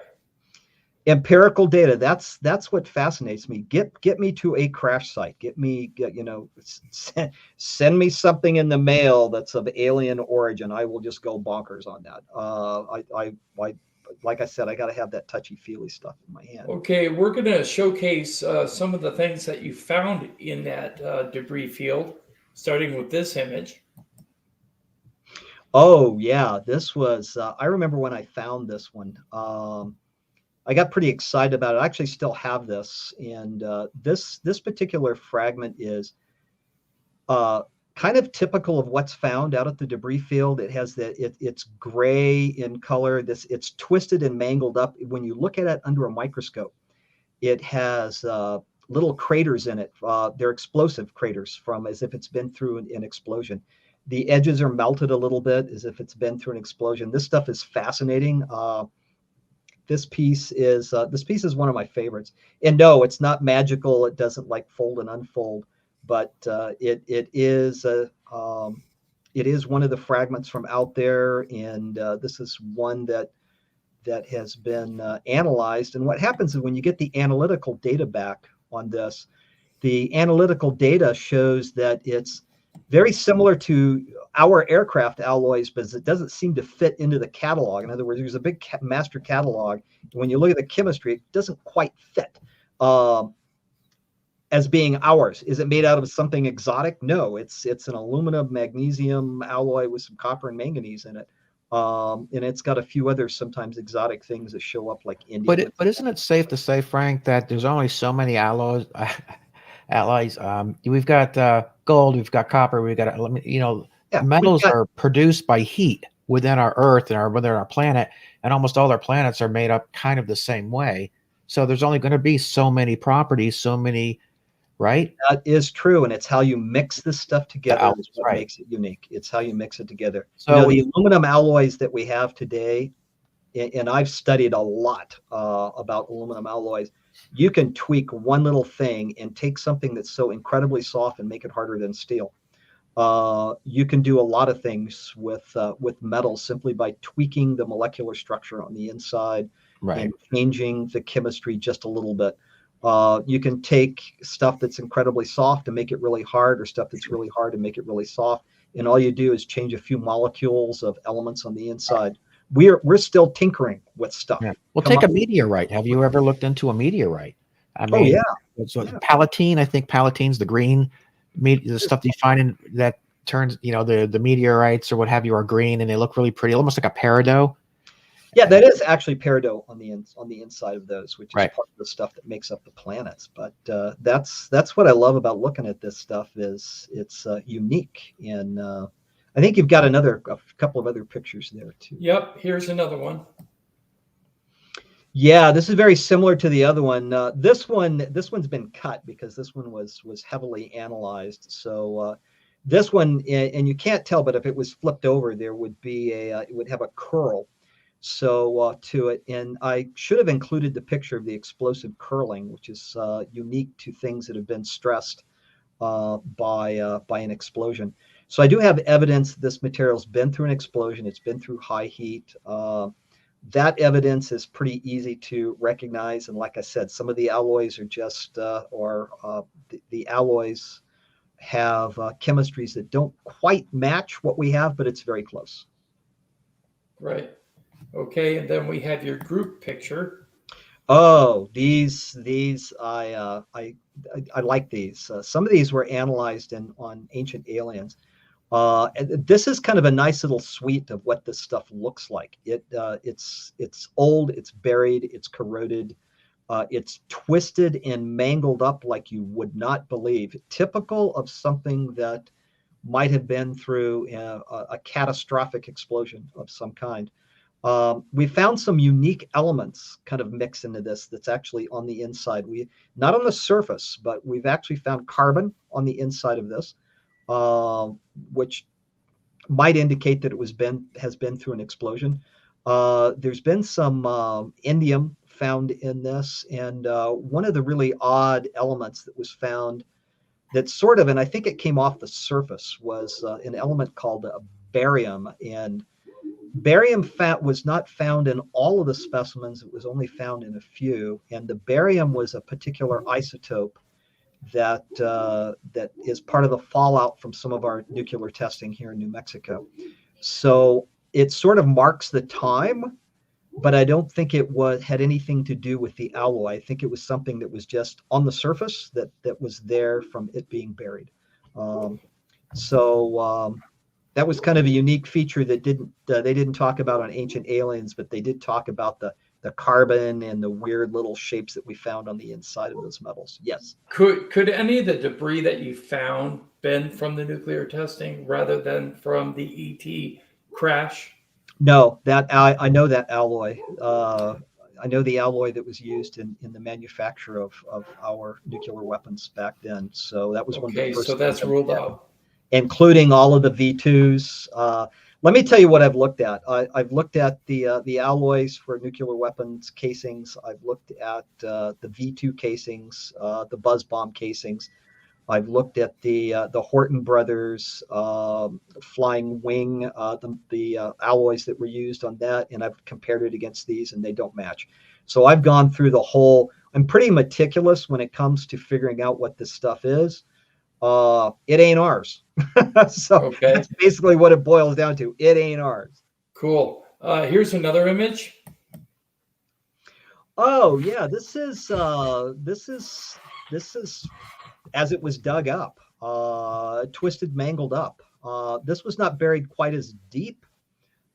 Empirical data. That's what fascinates me. Get me to a crash site. Send me something in the mail that's of alien origin. I will just go bonkers on that. Like I said, I got to have that touchy-feely stuff in my hand. Okay, we're going to showcase some of the things that you found in that debris field, starting with this image. Oh yeah, this was. I remember when I found this one. I got pretty excited about it. I actually still have this, and this particular fragment is kind of typical of what's found out at the debris field. It has it's gray in color. It's twisted and mangled up. When you look at it under a microscope, it has little craters in it. They're explosive craters, from as if it's been through an explosion. The edges are melted a little bit as if it's been through an explosion. This stuff is fascinating. This piece is one of my favorites. And no, it's not magical. It doesn't like fold and unfold, but it is one of the fragments from out there, and this is one that has been analyzed. And what happens is, when you get the analytical data back on this, the analytical data shows that it's very similar to our aircraft alloys, but it doesn't seem to fit into the catalog. In other words, there's a big master catalog. When you look at the chemistry, it doesn't quite fit as being ours. Is it made out of something exotic? No, it's an aluminum magnesium alloy with some copper and manganese in it. And it's got a few other sometimes exotic things that show up, like India. But isn't it safe to say, Frank, that there's only so many alloys? We've got gold, we've got copper, we've got metals are produced by heat within our Earth and within our planet, and almost all our planets are made up kind of the same way. So there's only going to be so many properties, so many, right? That is true, and it's how you mix this stuff together is what makes it unique. It's how you mix it together. So the aluminum alloys that we have today, and I've studied a lot about aluminum alloys. You can tweak one little thing and take something that's so incredibly soft and make it harder than steel. You can do a lot of things with metal simply by tweaking the molecular structure on the inside, and changing the chemistry just a little bit. You can take stuff that's incredibly soft and make it really hard, or stuff that's really hard and make it really soft. And all you do is change a few molecules of elements on the inside. We're still tinkering with stuff. Yeah. Well, take a meteorite. Have you ever looked into a meteorite? I mean, palatine. I think palatine's the green the stuff that you find in that turns, the meteorites or what have you are green, and they look really pretty, almost like a peridot. Yeah, that is actually peridot on the inside of those, which is part of the stuff that makes up the planets. But that's what I love about looking at this stuff, is it's unique, and I think you've got a couple of other pictures there too. Yep, here's another one. Yeah, this is very similar to the other one. This one's been cut because this one was heavily analyzed. So this one, and you can't tell, but if it was flipped over, there would be it would have a curl. So to it, and I should have included the picture of the explosive curling, which is unique to things that have been stressed by an explosion. So I do have evidence this material's been through an explosion. It's been through high heat. That evidence is pretty easy to recognize. And like I said, some of the alloys are just, the alloys have chemistries that don't quite match what we have, but it's very close. Right. Okay, and then we have your group picture. Oh, these I like these. Some of these were analyzed on Ancient Aliens. This is kind of a nice little suite of what this stuff looks like. It's old, it's buried, it's corroded, it's twisted and mangled up like you would not believe. Typical of something that might have been through a catastrophic explosion of some kind. We found some unique elements kind of mixed into this that's actually on the inside. Not on the surface, but we've actually found carbon on the inside of this. Which might indicate that it has been through an explosion. There's been some indium found in this, and one of the really odd elements that was found that sort of, and I think it came off the surface, was an element called barium. And barium was not found in all of the specimens. It was only found in a few, and the barium was a particular isotope that is part of the fallout from some of our nuclear testing here in New Mexico. So it sort of marks the time, but I don't think it had anything to do with the alloy. I think it was something that was just on the surface that was there from it being buried. That was kind of a unique feature that they didn't talk about on Ancient Aliens, but they did talk about the carbon and the weird little shapes that we found on the inside of those metals. Yes. Could any of the debris that you found been from the nuclear testing rather than from the ET crash? No, I know that alloy. I know the alloy that was used in the manufacture of our nuclear weapons back then. So that was one of the first. So that's ruled out. Including all of the V2s. Let me tell you what I've looked at. I've looked at the alloys for nuclear weapons casings. I've looked at the V2 casings, the buzz bomb casings. I've looked at the Horton brothers flying wing, the alloys that were used on that, and I've compared it against these, and they don't match. So I've gone through the whole. I'm pretty meticulous when it comes to figuring out what this stuff is. It ain't ours. So that's basically what it boils down to. It ain't ours. Cool. Here's another image. Oh yeah, this is as it was dug up, twisted, mangled up. This was not buried quite as deep,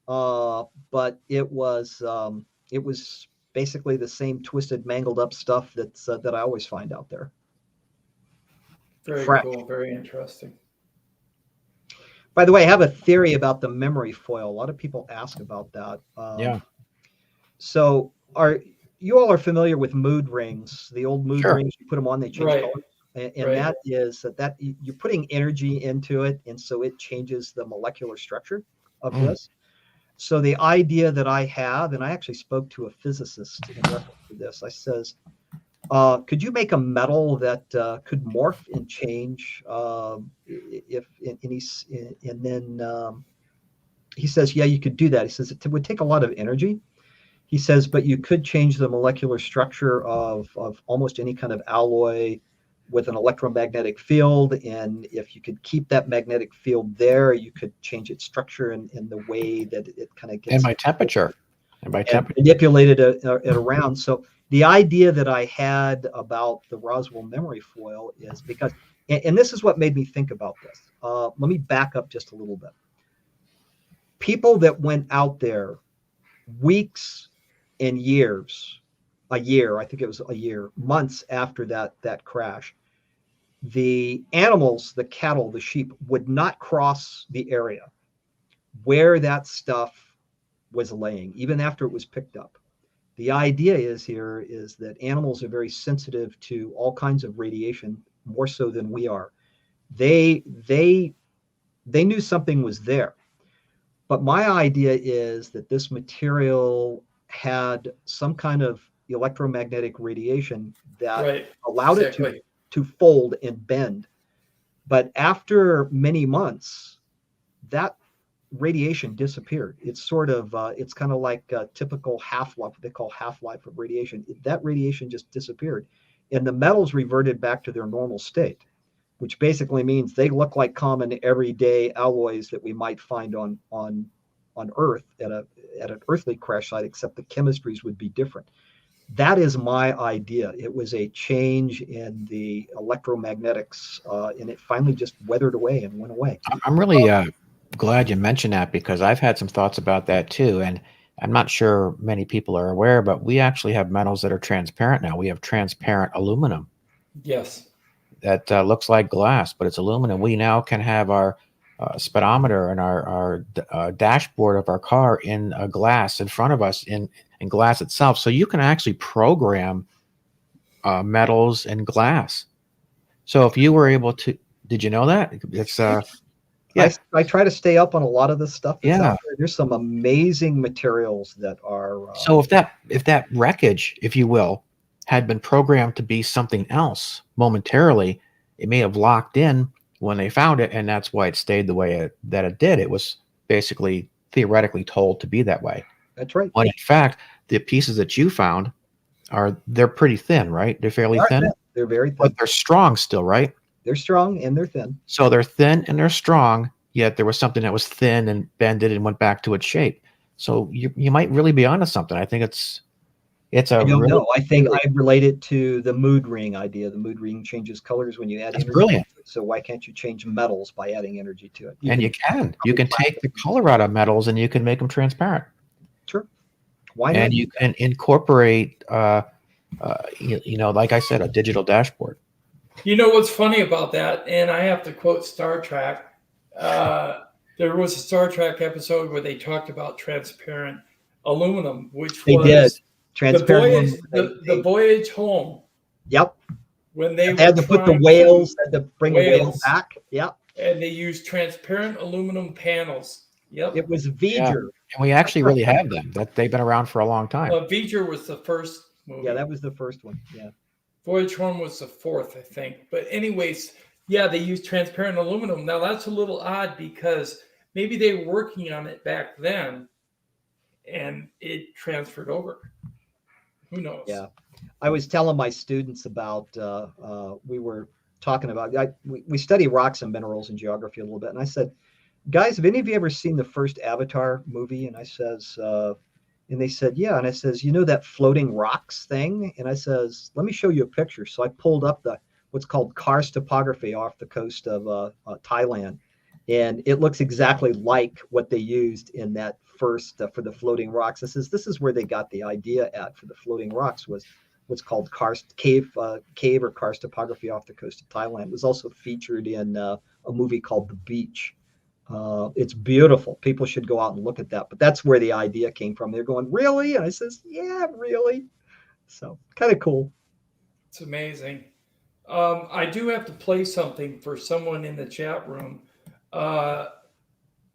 but it was basically the same twisted, mangled up stuff that I always find out there. Very cool. Very interesting. By the way, I have a theory about the memory foil. A lot of people ask about that. Yeah. So you all are familiar with mood rings, the old mood rings, you put them on, they change color. And that is that you're putting energy into it. And so it changes the molecular structure of this. So the idea that I have, and I actually spoke to a physicist in reference to this, I says, could you make a metal that could morph and change? He says, yeah, you could do that. He says it would take a lot of energy. He says, but you could change the molecular structure of almost any kind of alloy with an electromagnetic field. And if you could keep that magnetic field there, you could change its structure in the way that it kind of gets. And by temperature. Manipulated it around. So the idea that I had about the Roswell memory foil is because, and this is what made me think about this. Let me back up just a little bit. People that went out there weeks and years, I think it was a year, months after that crash, the animals, the cattle, the sheep would not cross the area. where that stuff was laying, even after it was picked up. The idea is that animals are very sensitive to all kinds of radiation, more so than we are. They knew something was there. But my idea is that this material had some kind of electromagnetic radiation that allowed it to fold and bend. But after many months, that radiation disappeared. It's sort of, it's kind of like a typical half-life, what they call half-life of radiation. That radiation just disappeared. And the metals reverted back to their normal state, which basically means they look like common everyday alloys that we might find on Earth at an earthly crash site, except the chemistries would be different. That is my idea. It was a change in the electromagnetics, and it finally just weathered away and went away. I'm really glad you mentioned that, because I've had some thoughts about that too. And I'm not sure many people are aware, but we actually have metals that are transparent now. We have transparent aluminum. Yes. That looks like glass, but it's aluminum. We now can have our speedometer and our dashboard of our car in a glass in front of us, in glass itself. So you can actually program metals and glass. So if you were able to, did you know that? It's yeah. I try to stay up on a lot of this stuff that's Yeah. out there. There's some amazing materials that are. So if that wreckage, if you will, had been programmed to be something else momentarily, it may have locked in when they found it, and that's why it stayed the way that it did. It was basically theoretically told to be that way. That's right. When in fact, the pieces that you found they're pretty thin, right? They're fairly thin. They're very thin. But they're strong still, right? They're strong and they're thin. So they're thin and they're strong, yet there was something that was thin and bended and went back to its shape. So you might really be onto something. I think it's a I don't really, know. I think I relate it to the mood ring idea. The mood ring changes colors when you add energy. Brilliant. To it. So why can't you change metals by adding energy to it? You can take the color out of metals and you can make them transparent. Sure. Why not? And you can incorporate, like I said, a digital dashboard. You know what's funny about that, and I have to quote Star Trek. There was a Star Trek episode where they talked about transparent aluminum, which they was did. Transparent the voyage home. Yep. When they had to put the whales, had to bring the whales back. Yep. And they used transparent aluminum panels. Yep. It was V'ger. Yeah. And we actually really have them. That they've been around for a long time. V'ger was the first movie. Yeah, that was the first one. Yeah. Voyage Home was the fourth, I think. But anyways, yeah, they used transparent aluminum. Now that's a little odd because maybe they were working on it back then and it transferred over. Who knows? Yeah. I was telling my students about, we were talking about, we study rocks and minerals and geography a little bit. And I said, guys, have any of you ever seen the first Avatar movie? And I says, and they said, yeah. And I says, you know that floating rocks thing? And I says, let me show you a picture. So I pulled up what's called karst topography off the coast of Thailand. And it looks exactly like what they used in that first for the floating rocks. I says, this is where they got the idea at for the floating rocks, was what's called cave or karst topography off the coast of Thailand. It was also featured in a movie called The Beach. It's beautiful. People should go out and look at that. But that's where the idea came from. They're going, really? And I says, yeah, really. So kind of cool. It's amazing. I do have to play something for someone in the chat room.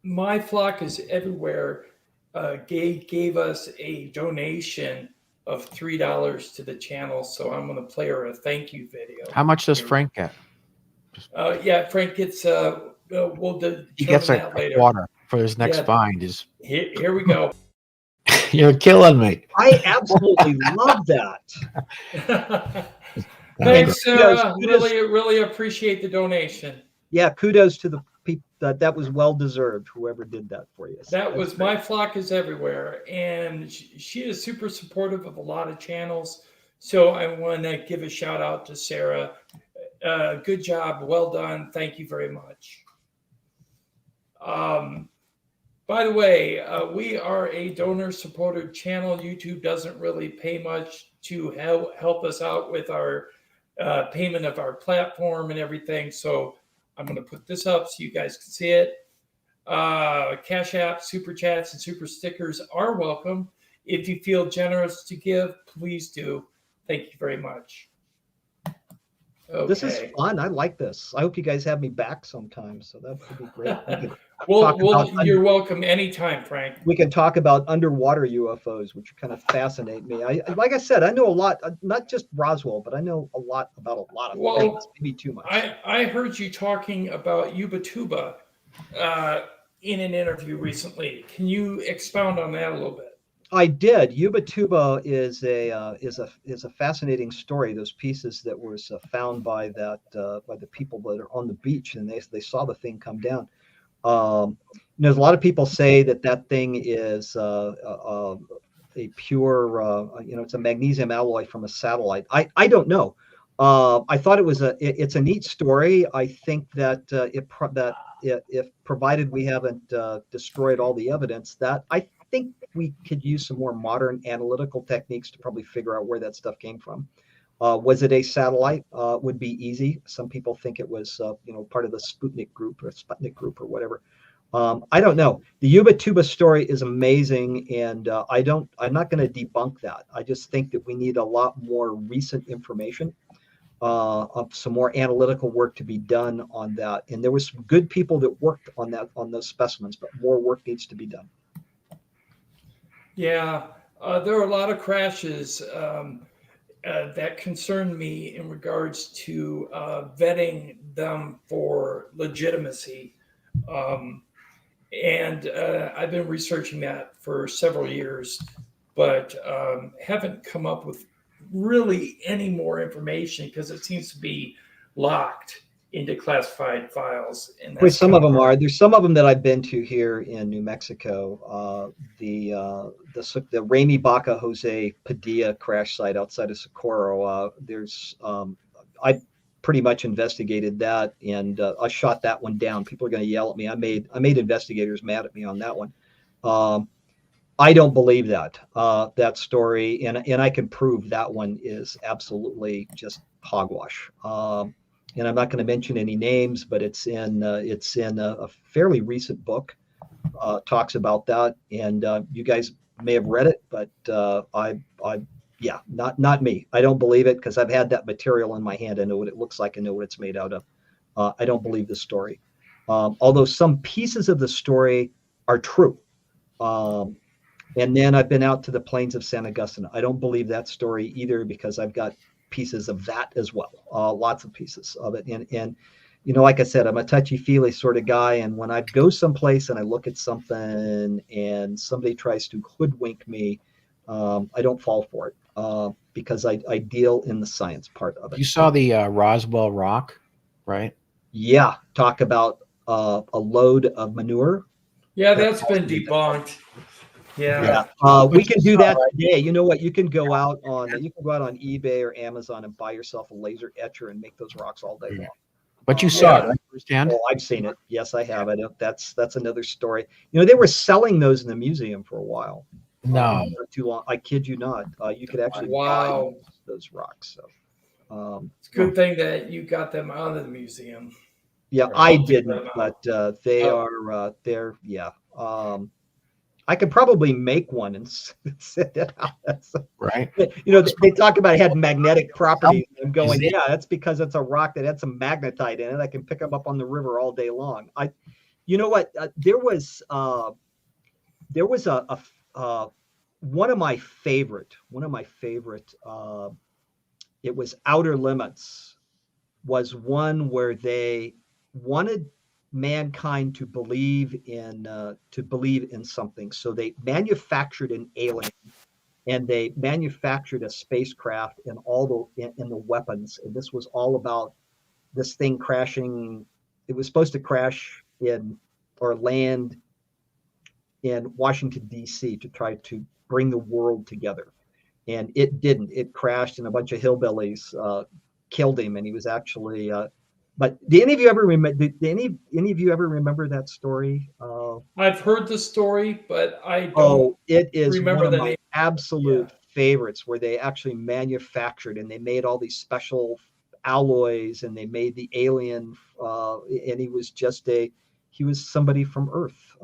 My Flock is Everywhere gave us a donation of $3 to the channel. So I'm going to play her a thank you video. How much does Frank get? Yeah, Frank gets... he gets a water for his next find. Here we go. You're killing me. I absolutely love that. Thanks, Sarah. Really appreciate the donation. Yeah, kudos to the people. That was well deserved. Whoever did that for you. That was My Flock is Everywhere, and she is super supportive of a lot of channels. So I want to give a shout out to Sarah. Good job, well done. Thank you very much. By the way, we are a donor-supported channel. YouTube doesn't really pay much to help us out with our payment of our platform and everything. So I'm going to put this up so you guys can see it. Cash App, Super Chats, and Super Stickers are welcome. If you feel generous to give, please do. Thank you very much. Okay. This is fun. I like this. I hope you guys have me back sometime. So that would be great. You're welcome anytime, Frank. We can talk about underwater UFOs, which kind of fascinate me. Like I said, I know a lot, not just Roswell, but I know a lot about a lot of things. Maybe too much. I heard you talking about Ubatuba in an interview recently. Can you expound on that a little bit? I did. Ubatuba is a fascinating story. Those pieces that was found by the people that are on the beach, and they saw the thing come down. There's a lot of people say that thing is a pure, it's a magnesium alloy from a satellite. I don't know. I thought it's a neat story. I think that if provided we haven't destroyed all the evidence, that I think we could use some more modern analytical techniques to probably figure out where that stuff came from. Was it a satellite? Would be easy. Some people think it was, part of the Sputnik group or whatever. I don't know. The Ubatuba story is amazing, and I'm not going to debunk that. I just think that we need a lot more recent information, some more analytical work to be done on that. And there was some good people that worked on those specimens, but more work needs to be done. Yeah, there are a lot of crashes that concern me in regards to vetting them for legitimacy. And I've been researching that for several years, but haven't come up with really any more information because it seems to be locked into classified files. And Well, some of them are. There's some of them that I've been to here in New Mexico. The Ramey Baca Jose Padilla crash site outside of Socorro. I pretty much investigated that, and I shot that one down. People are going to yell at me. I made investigators mad at me on that one. I don't believe that story, and I can prove that one is absolutely just hogwash. And I'm not going to mention any names, but it's in a fairly recent book, talks about that, and you guys may have read it, but not me. I don't believe it because I've had that material in my hand. I know what it looks like. I know what it's made out of. I don't believe the story, although some pieces of the story are true. And then I've been out to the plains of San Agustin. I don't believe that story either because I've got pieces of that as well, lots of pieces of it. And like I said, I'm a touchy-feely sort of guy, and when I go someplace and I look at something and somebody tries to hoodwink me, I don't fall for it because I deal in the science part of it. You saw the Roswell rock, right? Yeah, talk about a load of manure. Yeah, that's been debunked. Yeah. We can do that today. You know what? You can go out on eBay or Amazon and buy yourself a laser etcher and make those rocks all day long. But you saw it, right, firsthand? Oh, I've seen it. Yes, I have. That's another story. They were selling those in the museum for a while. No, not too long. I kid you not. You could actually buy those rocks. So it's a good thing that you got them out of the museum. Yeah, I didn't, but they're. I could probably make one and send it out. Right. They talk about it had magnetic properties. I'm going, that's because it's a rock that had some magnetite in it. I can pick them up on the river all day long. You know what? There was one of my favorite. It was Outer Limits. Was one where they wanted mankind to believe in something, so they manufactured an alien, and they manufactured a spacecraft and all the weapons, and this was all about this thing crashing. It was supposed to crash or land in Washington D.C. to try to bring the world together, and it didn't. It crashed, and a bunch of hillbillies killed him, and he was actually but did any of you ever remember that story? I've heard the story, but I don't. It is one of my absolute favorites, where they actually manufactured and they made all these special alloys, and they made the alien, and he was just he was somebody from Earth.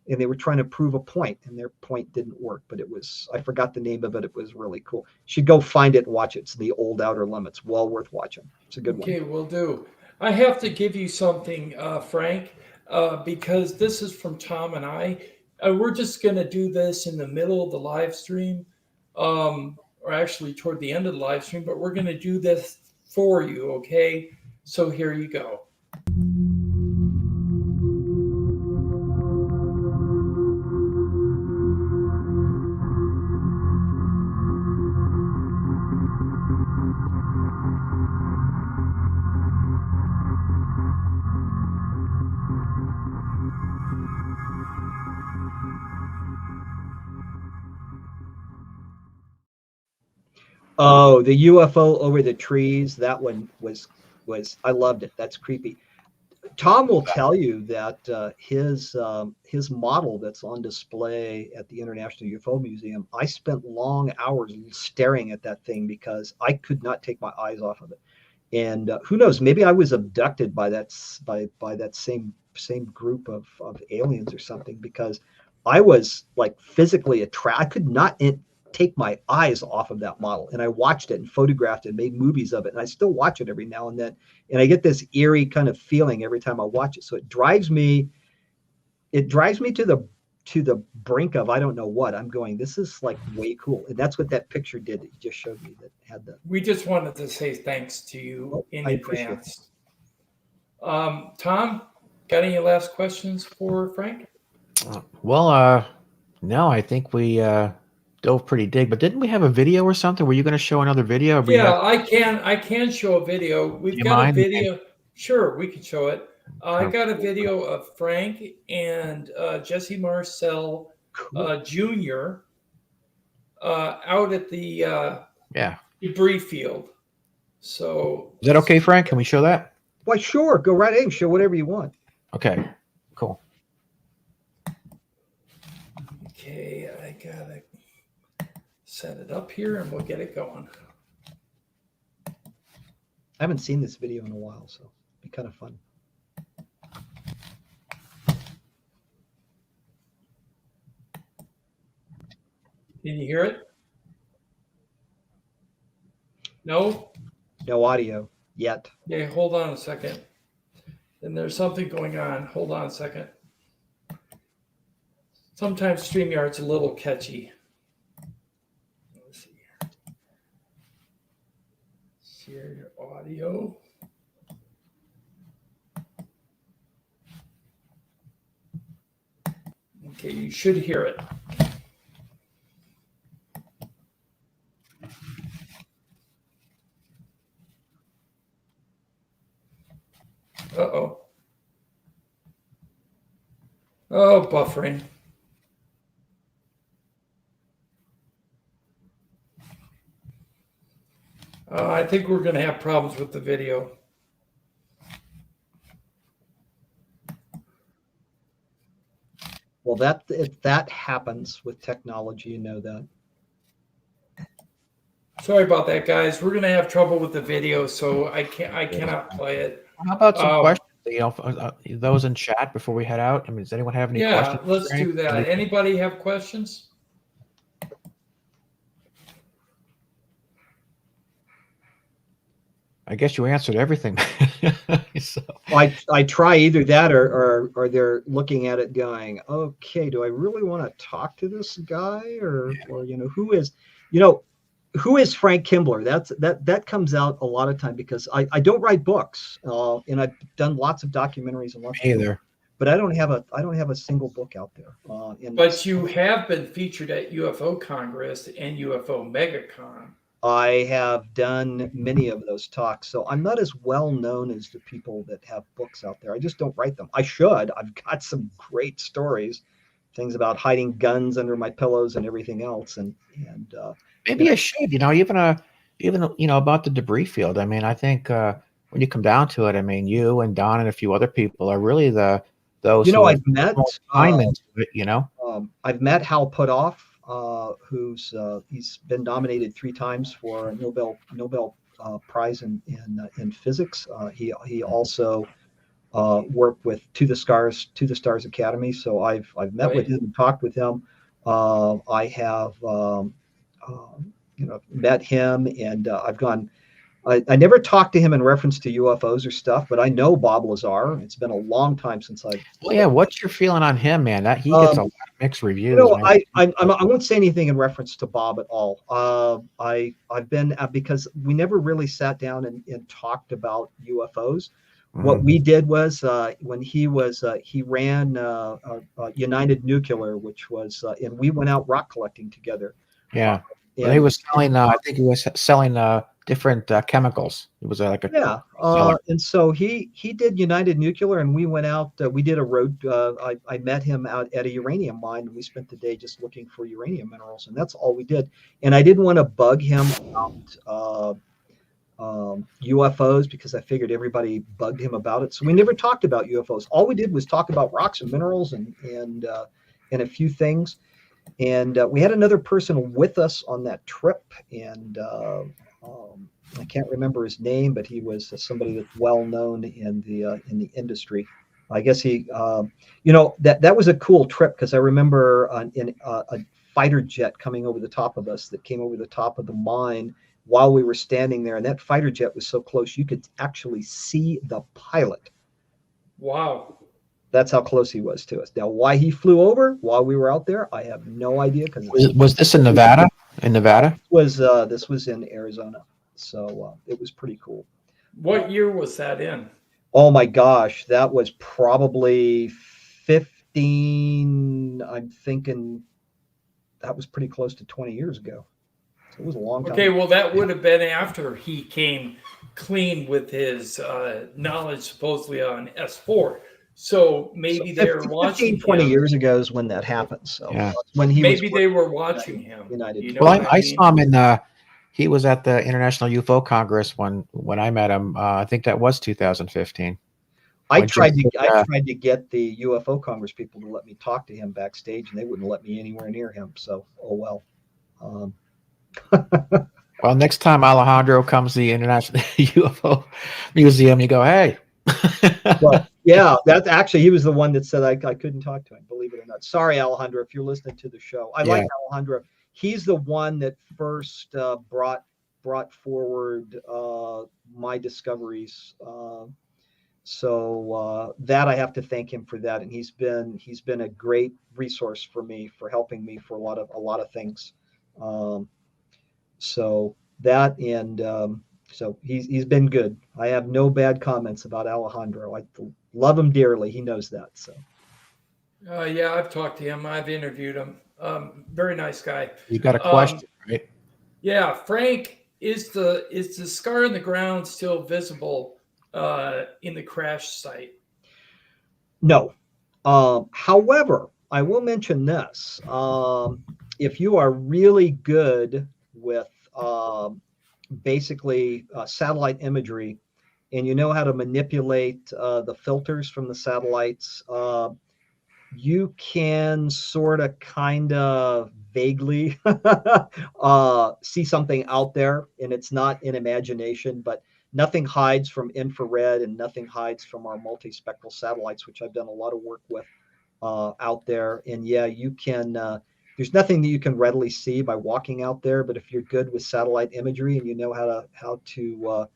And they were trying to prove a point, and their point didn't work, but it was, I forgot the name of it. It was really cool. You should go find it and watch it. It's The Old Outer Limits. Well worth watching. It's a good one. Okay, will do. I have to give you something, Frank, because this is from Tom and I. We're just going to do this in the middle of the live stream, or actually toward the end of the live stream, but we're going to do this for you, okay? So here you go. Oh, the UFO over the trees. That one was I loved it. That's creepy. Tom will tell you that his model that's on display at the International UFO Museum, I spent long hours staring at that thing because I could not take my eyes off of it. And who knows? Maybe I was abducted by that same group of aliens or something, because I was like physically attracted. I could not take my eyes off of that model, and I watched it and photographed it, made movies of it, and I still watch it every now and then, and I get this eerie kind of feeling every time I watch it. So it drives me to the brink of I don't know what. I'm going, this is like way cool, and that's what that picture did that you just showed me that had the. We just wanted to say thanks to you in advance. Tom, got any last questions for Frank? Well, no, I think we dove pretty deep, but didn't we have a video or something? Were you going to show another video? Yeah, I can show a video. We've got a video. Sure, we can show it. I got a video of Frank and Jesse Marcel Jr. Out at the debris field. So is that okay, Frank? Can we show that? Why, sure. Go right in. Show whatever you want. Okay, cool. Okay, I gotta set it up here and we'll get it going. I haven't seen this video in a while, so it'll be kind of fun. Can you hear it? No? No audio yet. Yeah, hold on a second. And there's something going on. Hold on a second. Sometimes StreamYard's a little catchy. Let's see here. Share your audio. Okay, you should hear it. Uh-oh. Oh, buffering. I think we're going to have problems with the video. Well, that happens with technology, you know that. Sorry about that, guys. We're going to have trouble with the video, so I cannot play it. How about some questions? You know, those in chat before we head out. I mean, does anyone have any questions? Yeah, let's do that. Anybody have questions? I guess you answered everything. So. I try either that or they're looking at it going, okay, do I really want to talk to this guy or you know, who is Frank Kimbler? That comes out a lot of time because I don't write books, and I've done lots of documentaries and lots of books, but I don't have a single book out there. But you have been featured at UFO Congress and UFO MegaCon. I have done many of those talks, so I'm not as well known as the people that have books out there. I just don't write them. I should. I've got some great stories, things about hiding guns under my pillows and everything else, and maybe I should. You know, even you know about the debris field. I mean, I think when you come down to it, I mean, you and Don and a few other people are really those. You know, I've met time into it. You know, I've met Hal Puthoff. He's been nominated 3 times for a Nobel Prize in physics. He also work with To the Stars Academy. So I've met with him and talked with him. I have met him, and I've gone. I never talked to him in reference to UFOs or stuff, but I know Bob Lazar. It's been a long time since I've. Well, yeah, what's your feeling on him, man? That he gets a lot of mixed reviews. Man. I won't say anything in reference to Bob at all. I've been because we never really sat down and talked about UFOs. What we did was when he ran United Nuclear, which was, and we went out rock collecting together. Yeah, well, he was selling. I think he was selling different chemicals. It was like a and so he did United Nuclear, and we went out. We did a road. I met him out at a uranium mine, and we spent the day just looking for uranium minerals, and that's all we did. And I didn't want to bug him about UFOs because I figured everybody bugged him about it. So we never talked about UFOs. All we did was talk about rocks and minerals and a few things. And we had another person with us on that trip, and I can't remember his name, but he was somebody that's well known in the industry. I guess he, that was a cool trip because I remember a fighter jet coming over the top of us that came over the top of the mine while we were standing there, and that fighter jet was so close you could actually see the pilot. Wow. That's how close he was to us. Now, why he flew over while we were out there, I have no idea. Because was this in Nevada? In Nevada? This was in Arizona, so it was pretty cool. What year was that in? Oh my gosh, that was probably 15. I'm thinking that was pretty close to 20 years ago. So it was a long time. Okay, well, that would have been after he came clean with his knowledge supposedly on S4. So maybe they were watching 20 him. years ago is when that happened. So yeah. when he maybe they were watching him. United. You know well, I saw him in. He was at the International UFO Congress when I met him. I think that was 2015. I tried to get the UFO Congress people to let me talk to him backstage, and they wouldn't let me anywhere near him. So, oh well. Well, next time Alejandro comes to the International UFO Museum, you go, hey. Well, yeah, that's actually, he was the one that said I couldn't talk to him, believe it or not. Sorry, Alejandro, if you're listening to the show. I like Alejandro. He's the one that first brought forward my discoveries. So that I have to thank him for that, and he's been a great resource for me, for helping me for a lot of things. So that, and so he's been good. I have no bad comments about Alejandro. I love him dearly. He knows that. So yeah, I've talked to him. I've interviewed him. Very nice guy. You got a question, right? Yeah, Frank, is the scar in the ground still visible in the crash site? No. However, I will mention this. If you are really good with basically satellite imagery, and you know how to manipulate the filters from the satellites, you can sort of kind of vaguely see something out there, and it's not in imagination, but nothing hides from infrared and nothing hides from our multispectral satellites, which I've done a lot of work with out there. And yeah, you can, there's nothing that you can readily see by walking out there, but if you're good with satellite imagery and you know how to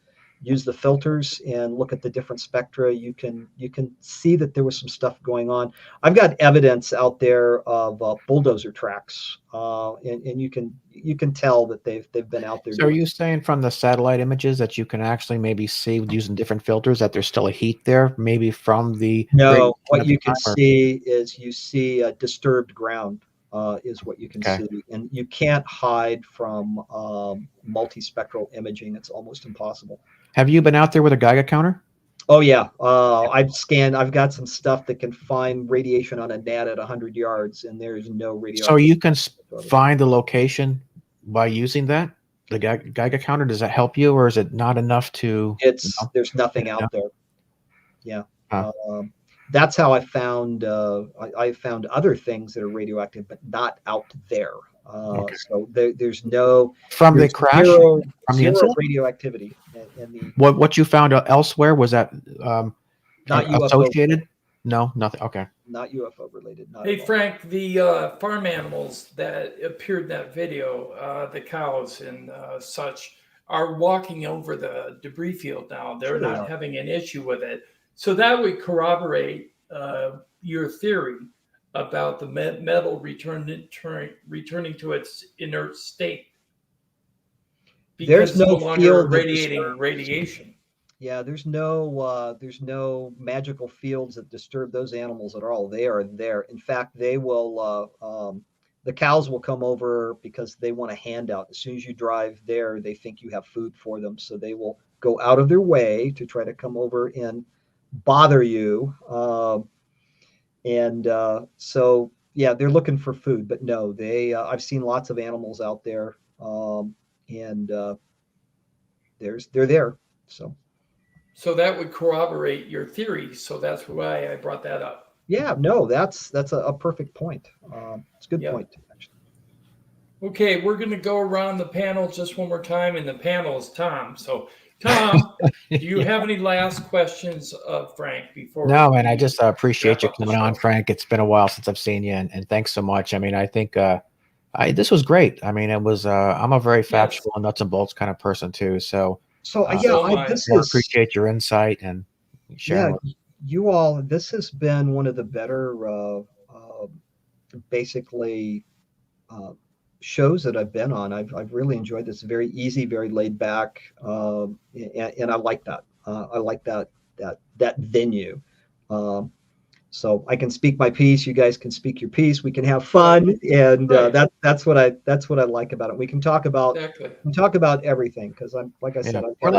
use the filters and look at the different spectra, you can see that there was some stuff going on. I've got evidence out there of bulldozer tracks, and you can tell that they've been out there. So are you saying from the satellite images that you can actually maybe see using different filters that there's still a heat there, maybe from the... No, what you can see is you see a disturbed ground. Is what you can see, and you can't hide from multispectral imaging. It's almost impossible. Have you been out there with a Geiger counter? Oh yeah, I've got some stuff that can find radiation on a net at 100 yards, and there's no radio. So you can find the location by using that, the Geiger counter. Does that help you, or is it not enough to? There's nothing out there. Yeah. That's how I found I found other things that are radioactive, but not out there. So there's no from the crash from zero radioactivity. In the what you found elsewhere was that Not UFO. Associated? No, nothing. Okay. Not UFO related. Not Hey, at all. Frank, the farm animals that appeared in that video, the cows and such, are walking over the debris field now. They're Sure they not are. having an issue with it. So that would corroborate your theory about the metal returning to its inert state. There's Because no it's no longer field that radiating disturbs- radiation. Yeah, there's no magical fields that disturb those animals at all. They are there. In fact, they will. The cows will come over because they want a handout. As soon as you drive there, they think you have food for them, so they will go out of their way to try to come over and bother you. So yeah, they're looking for food, but no, they. I've seen lots of animals out there, and they're there. So that would corroborate your theory. So that's why I brought that up. Yeah, no, that's a perfect point. It's a good Yep. point. Actually. Okay, we're going to go around the panel just one more time, and the panel is Tom. So, Tom, do you have any last questions of Frank before? No, we man, I just appreciate wrap you up the coming on, show? Frank. It's been a while since I've seen you, and thanks so much. I mean, I think this was great. I mean, it was. I'm a very factual and nuts and bolts kind of person too. So So Uh, so am I. this I is appreciate your insight and sharing. yeah, you all. This has been one of the better, basically, shows that I've been on. I've really enjoyed this. Very easy, very laid back, and I like that. I like that venue. So I can speak my piece. You guys can speak your piece. We can have fun, and Right. that's what I like about it. We can talk about everything because I'm like I said, We're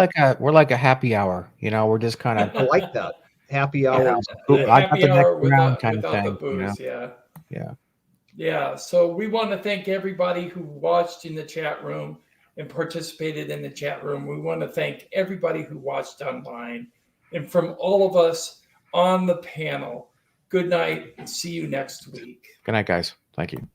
like a happy hour. You know, we're just kind of I like that happy hour. Yeah. The I got happy the next hour round without, kind of without the thing, you know? booze, yeah. Yeah. Yeah, so we want to thank everybody who watched in the chat room and participated in the chat room. We want to thank everybody who watched online. And from all of us on the panel, good night and see you next week. Good night, guys. Thank you.